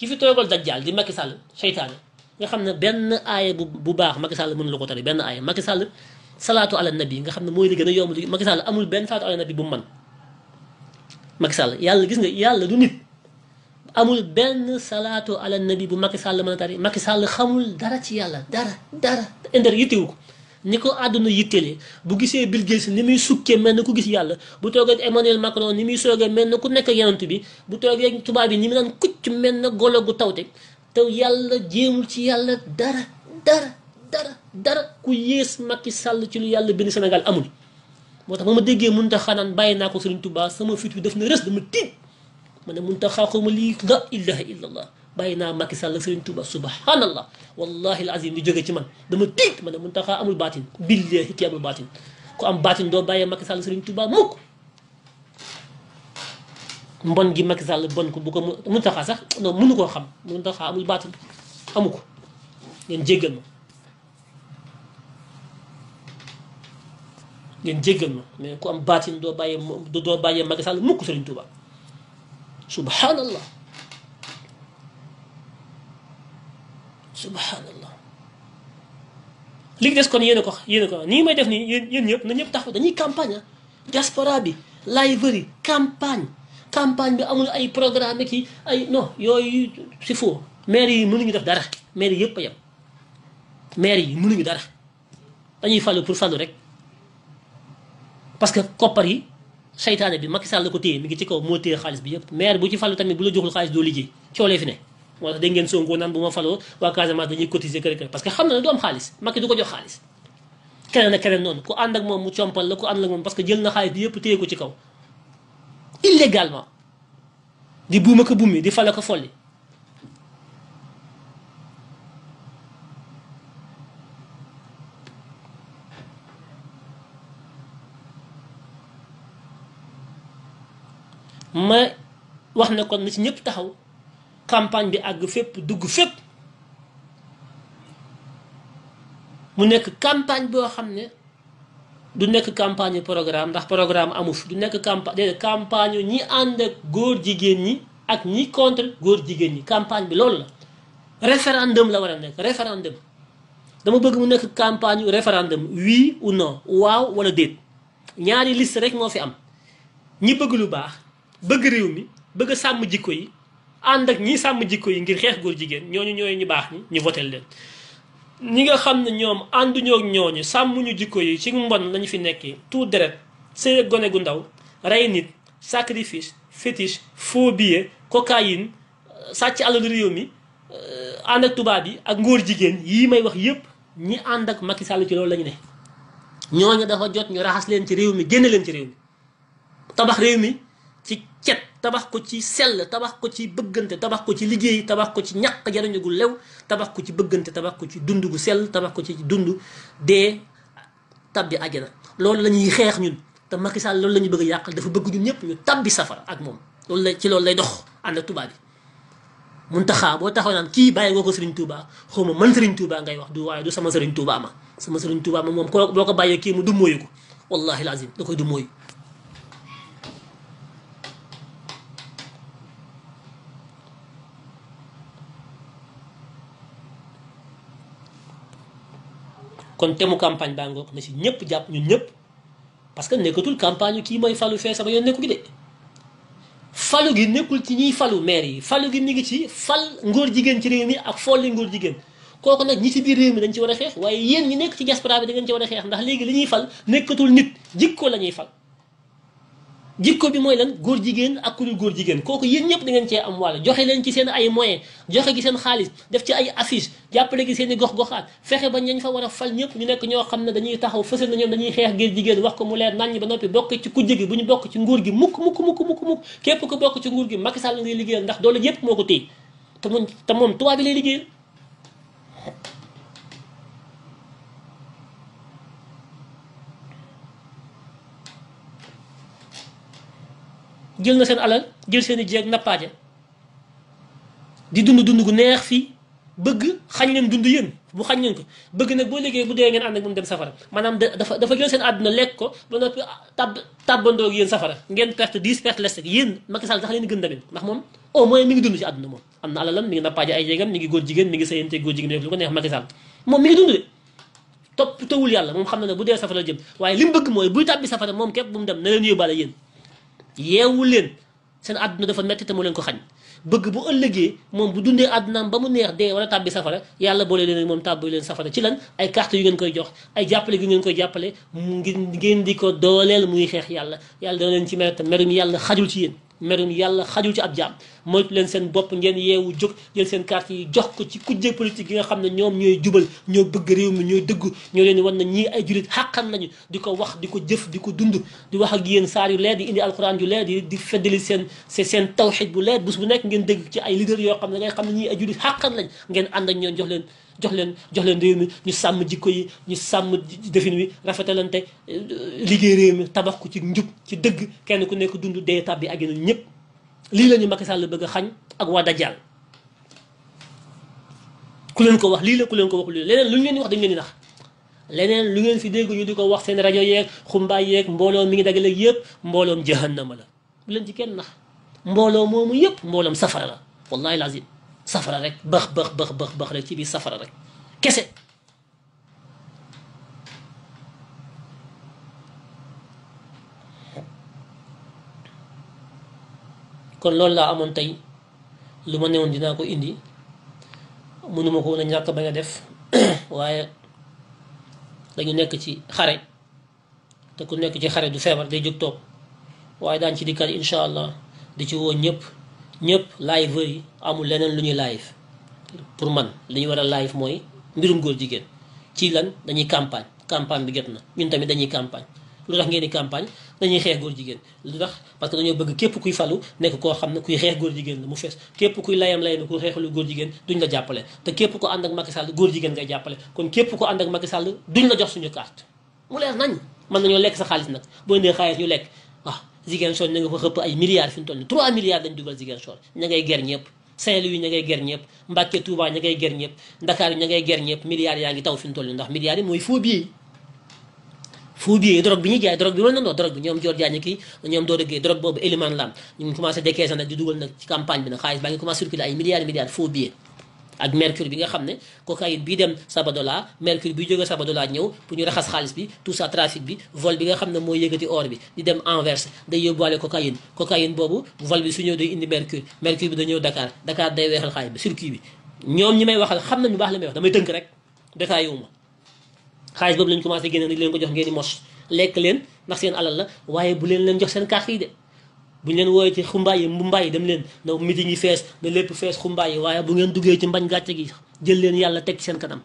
ki fi toogal dajjaal di Macky Sall seytaane nga xam ne benn aaya bu baax Macky Sall mënu la ko tari benn aaya Macky Sall salaatu ala nabi nga xam ne mooy li gën a yomb Macky Sall amul benn salaatu ala nabi bu mu man Macky Sall yàlla gis nga yàlla du nit amul benn salaatu ala nabi bu Macky Sall mën a tari Macky Sall xamul dara ci yàlla dara indar yittewu ko ni ko àdduna yittelee bu gisee Bill Gates ni muy sukkee mel na ku gis yàlla bu toogee Emmanuel Macron ni muy soogee mel na ku nekk yonent bi bu toogee tubaab yi ni mu naan kucc mel na golo gu tawte te yàlla jéemul ci yàlla dara ku yées Macky Sall ci lu yàlla bind Sénégal amul moo tax ba ma déggee mun tax xanaan bàyyi naa ko Serigne Touba sama fit bi def na rës dama tiit ma ne mun tax xaaxuma lii la ilaha illallah bàyyi naa Macky Sall Serigne Touba subhanallah wallahi alazim di jóge ci man dama tiit ma ne mun taxaa amul baatin billahi ki amul baatin ku am baatin doo bàyyee Macky Sall Serigne Touba mukk mbon gi Macky Sall bon ko bu ko Mountakha sax non mënu koo xam Mountakha amul baatin amu ko ngeen jéggal ma ngeen jéggal ma mais ku am baatin doo bàyyee Macky Sall mukk Serigne Touba subhanallah subhanallah li des kon yéen a ko nii may def nii yéen ñëpp na ñëpp taxaw dañuy campagne diaspora bi librairie campagne bi amul ay programme ki ay non yooyu c'est faux maire yi mënuñu def dara maire yi yëpp a yem maire yi mënuñu dara dañuy falu pour falu rek parce que koppar yi saytaane bi Macky Sall la ko téye mi ngi ci kaw moo téye xaalis bi yëpp maire bu ci falu tamit bu la joxul xaalis doo liggéey coolee fi ne moo tax dégg ngeen Sonko naan bu ma faloo waa Casamance dañuy cotiser kër parce que xam na ne du am xaalis Macky du ko jox xaalis keneen ak keneen noonu ku ànd ak moom mu compal la ku ànd ak moom parce que jël na xaalis bi yëpp téye ko ci kaw illégalement di buuma ko bummi di fale ko folli ma wax ne kon na ci ñëpp taxaw campagne bi àgg fépp dugg fépp mu nekk campagne boo xam ne du nekk campagne programme ndax programme amu fi du nekk campagne ñi ànd ak góor jigéen ñi ak ñi contre góor jigéen ñi campagne bi loolu la référendum la war a nekk référendum dama bëgg mu nekk campagne référendum oui ou non waaw wala déet ñaari liste rek moo fi am ñi bëgg lu baax bëgg réew mi bëgg sàmm jikko yi ànd ak ñi sàmm jikko yi ngir xeex góor jigéen ñooñu ñooy ñu baax ñi ñu votel leen ñi nga xam ne ñoom ànduñoo ak ñooñu sàmmuñu jikko yi ci mbon lañu fi nekkee tout deret sëy gone gu ndaw rey nit sacrifice fétiche faux billet cocaïne sàcc alalu réew mi ànd ak tubaab yi ak ngóor jigéen yii may wax yépp ñi ànd ak Macky Sall ci loolu lañu ne ñooñu dafa jot ñu raxas leen ci réew mi génne leen ci réew mi tabax réew mi ci cet tabax ko ci sell tabax ko ci bëggante tabax ko ci liggéey tabax ko ci ñàkk jariñu gu lew tabax ko ci bëggante tabax ko ci dund gu sell tabax ko ci dund dee tabbi àjjana loolu la ñuy xeex ñun te Macky Sall loolu la ñu bëgg a yàqal dafa bëgg ñun ñëpp ñu tabbi safara ak moom loolu la ci loolu lay dox ànd ak tubaab bi Mountakha boo taxaw naan kii bàyyi nga ko Serigne Touba xaw ma man Serigne Touba ngay wax du waaye du sama Serigne Touba ma sama Serigne Touba ma moom boo ko bàyyee kii mu du mooyu ko wallahi lazim da koy du mooyu kon temu campagne baa ngoog na si ñëpp jàpp ñun ñëpp parce que nekkatul campagne kii mooy falu fee sama yoon nekku gi de falu gi nekkul ci ñiy falu maire yi falu gi mi ngi ci fal ngóor jigéen ci réew mi ak folli ngóor jigéen kooku nag ñi ci biir réew mi dañ ci war a xeex waaye yéen ñi nekk ci diaspora bi da ngeen ci war a xeex ndax léegi li ñuy fal nekkatul nit jikko la ñuy fal jikko bi mooy lan góor jigéen ak ku dul góor jigéen kooku yéen ñëpp da ngeen cee am wàll joxe leen ci seen ay moyens joxe gi seen xaalis def ci ay affiche jàppale gi seen i gox-goxaat fexe ba ñañ fa war a fal ñëpp ñu nekk ñoo xam ne dañuy taxaw fësal na ñoom dañuy xeex góor jigéen wax ko mu leer nañ ba noppi bokk ci kujje gi bu ñu bokk ci nguur gi mukk képp ku bokk ci nguur gi Macky Sall ngay liggéeyal ndax doole yëpp moo ko téye te moom tubaab bi lay liggéeyal jël na seen alal jël seen i jeeg nappaaje di dund gu neex fii bëgg xañ leen dund yéen bu xañ leen ko bëgg nag boo liggéey bu dee ngeen ànd ak moom dem safara maanaam dafa jël seen àdduna lekk ko ba noppi tàbbandoo ak yéen safara ngeen perte 10 perte les yéen Macky Sall sax leen gën damit ndax moom au moins mi ngi dund ci àdduna moom am na alalam mi ngi nappaaje ay jeegam mi ngi góor jigéen mi ngi sëyante góor jigéen def lu ko neex Macky Sall moom mi ngi dund de topp tawul yàlla moom xam na ne bu dee safara jëm waaye li mu bëgg mooy buy tàbbi safara moom képp bu mu dem na leen yóbbaale yéen yeewu leen seen àdduna dafa metti te mu leen ko xañ bëgg bu ëllëgee moom bu dundee àddunaam ba mu neex dee wala tàbbi safara yàlla boole leen moom tàbbi leen safara ci lan ay carte yu ngeen koy jox ay jàppale gi ngeen koy jàppale mu ngeen di ko dooleel muy xeex yàlla dana leen ci mere te merum yàlla xajul ci yéen merum yàlla xajul ci ab jaam moytu leen seen bopp ngeen yeewu jóg jël seen carte yi jox ko ci kujje politique yi nga xam ne ñoom ñooy jubal ñoo bëgg réew mi ñooy dëggu ñoo leen wan na ñii ay julit xàqan lañu di ko wax di ko jëf di ko dund di wax ak yéen saar yu leer di indi alquran yu leer di feddali seen tawxid bu leer bés bu nekk ngeen dégg ci ay leader yoo xam ne ngay xam ne ñii ay julit xàqan lañ ngeen ànd ak ñoom jox leen réew mi ñu sàmm jikko yi ñu sàmm defin wi rafetalante liggéey réew mi tabax ko ci njub ci dëgg kenn ku nekk dund dee tàbbi ak yeneen ñëpp lii la ñu Macky Sall bëgg a xañ ak waa Dajjal ku leen ko wax lii la ku leen ko wax lii leneen lu ñu leen di wax dañu leen di nax leneen lu ngeen fi dégg ñu di ko wax seen rajo yeeg xumbaay yeeg mbooloo mi ngi dagale yëpp mbooloom jahannama la bu leen ci kenn nax mbooloo moomu yëpp mbooloom safara la wallahi lazim safara rek bax rek ci biir safara rek kese kon loolu laa amoon tey lu ma newoon dinaa ko indi mënuma ko woon a ñàkk ba nga def waaye dañu nekk ci xare te ku nekk ci xare du feebar day jóg toog waaye daan ci dikkat incha allah di ci woo ñëpp live yi amul leneen lu ñuy live pour man li ñu war a live mooy mbirum góor jigéen ci lan dañuy campagne bi jot na ñun tamit dañuy campagne lu tax ngeen di campagne dañuy xeex góor jigéen lu tax parce que dañoo bëgg képp kuy falu nekk koo xam ne kuy xeex góor jigéen la mu fees képp kuy layam ku xeexalu góor jigéen duñ la jàppale te képp ko ànd ak Macky Sall góor jigéen ngay jàppale kon képp ko ànd ak Macky Sall duñ la jox suñu carte mu leer nañ mën nañoo lekk sa xaalis nag boo indee xaalis ñu lekk waaw Ziguinchor na nga fa xëpp ay milliards fi mu toll nii 3 milliards dañ dugal Ziguinchor ña ngay ger ñëpp Saint-Louis ña ngay ger ñëpp Mbacké Touba ña ngay ger ñëpp Dakar ña ngay ger ñëpp milliards yaa ngi taw fi mu toll nii ndax milliards yi mooy faux billets drogue bi ñuy jaay drogue bi mën na noo drogue bi ñoom Dior Diagne kii ñoom doo dëggee drogue boobu Elimane Lam ñu ngi commencé décaissé nag di dugal nag ci campagne bi nag xaalis baa ngi commencé circuler ay milliards faux billets ak mercure bi nga xam ne cocaïne bii dem Sabadola mercure bi jóge Sabadola ñëw pour ñu raxas xaalis bi tout ça trafic bi vol bi nga xam ne mooy yëgati or bi di dem Anvers day yóbbuwaale cocaïne boobu vol bi su ñëw day indi mercure bi da ñëw Dakar day weexal xaalis bi circuit bi ñoom ñi may waxal xam nañu baax la may wax damay tënk rek détaillé wu ma xaalis boobu lañ commencé génne nag leen ko jox ngeen di mos lekk leen ndax seen alal la waaye bu leen jox seen carte yi de bu ñu leen wooyee ci xumbaay yi mbumbaay yi dem leen na meeting yi fees na lépp fees xumbaay yi waaye bu ngeen duggee ci mbañ gàcce gi jël leen yàlla teg ci seen kanam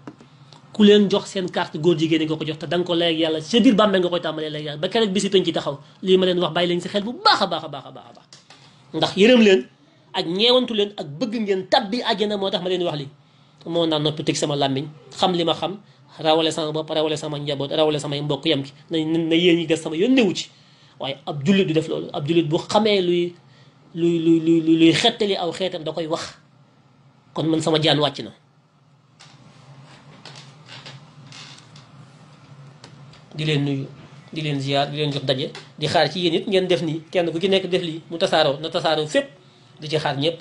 ku leen jox seen carte góor jigéen nga ko jox te da nga ko leeg yàlla sa biir bàmmeel nga koy tàmbalee leeg yàlla ba keroog bisi penc ci taxaw lii ma leen wax bàyyi leen si xel bu baax a baax ndax yërëm leen ak ñeewantu leen ak bëgg ngeen tabbi àjjana moo tax ma leen wax li moo naan noppi teg sama làmmiñ xam li ma xam rawale sama bopp rawale sama njaboot rawale samay mbokk yam ki na yéen ñi def sama yoon newu ci waaye ab jullit du def loolu ab jullit bu xamee luy xettali aw xeetam da koy wax kon man sama jaan wàcc na di leen nuyu di leen ziar di leen jox daje di xaar ci yéen it ngeen def nii kenn ku ci nekk def lii mu tasaaroo na tasaaroo fépp di ci xaar ñëpp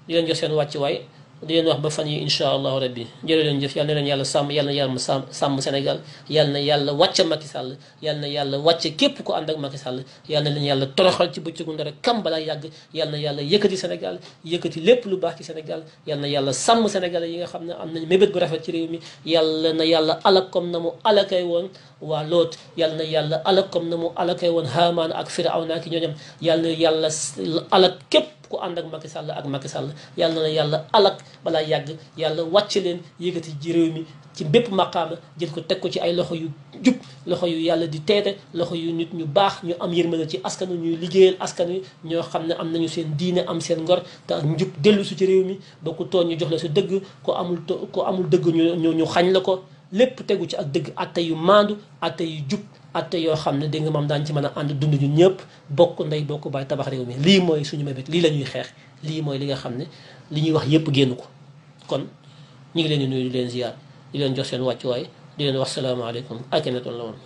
di leen jox seen wàccuwaay di leen wax ba fan yi insha allahu rabbi jërë leen jëf yàlla na leen yàlla sàmm yàlla na yàlla sàmm Sénégal yàlla na yàlla wàcce Macky Sall yàlla na yàlla wàcce képp ku ànd ak Macky Sall yàlla na leen yàlla toroxal ci bëccëgu ndara kam balaa yàgg yàlla na yàlla yëkkati Sénégal yëkkati lépp lu baax ci Sénégal yàlla na yàlla sàmm Sénégal yi nga xam ne am nañu mébét bu rafet ci réew mi yàlla na yàlla alak comme na mu alakay woon waa Loot yàlla na yàlla alak comme na mu alakay woon Haamaan ak Firawna ki ñooñam yàlla na yàlla alak képp ku ànd ak Macky Sall yàlla na yàlla alak balaa yàgg yàlla wàcc leen yëkkati ji réew mi ci bépp maqaama jël ko teg ko ci ay loxo yu jub loxo yu yàlla di teete loxo yu nit ñu baax ñu am yërmande ci askan wi ñuy liggéeyal askan wi ñoo xam ne am nañu seen diine am seen ngor te njub dellu su ci réew mi ba ku tooñ ñu jox la sa dëgg ko amul dëgg ñu xañ la ko lépp tegu ci ak dëgg atte yu maandu atte yu jub atte yoo xam ne dégg nga maam daañu ci mën a ànd dund ñun ñëpp bokk ndey bokk baay tabax réew mi lii mooy suñu mébét lii la ñuy xeex lii mooy li nga xam ne li ñuy wax yëpp génn ko kon ñu ngi leen di nuyu di leen ziar di leen jox seen wàccuwaay di leen wax salaamaaleykum ak keneen la woon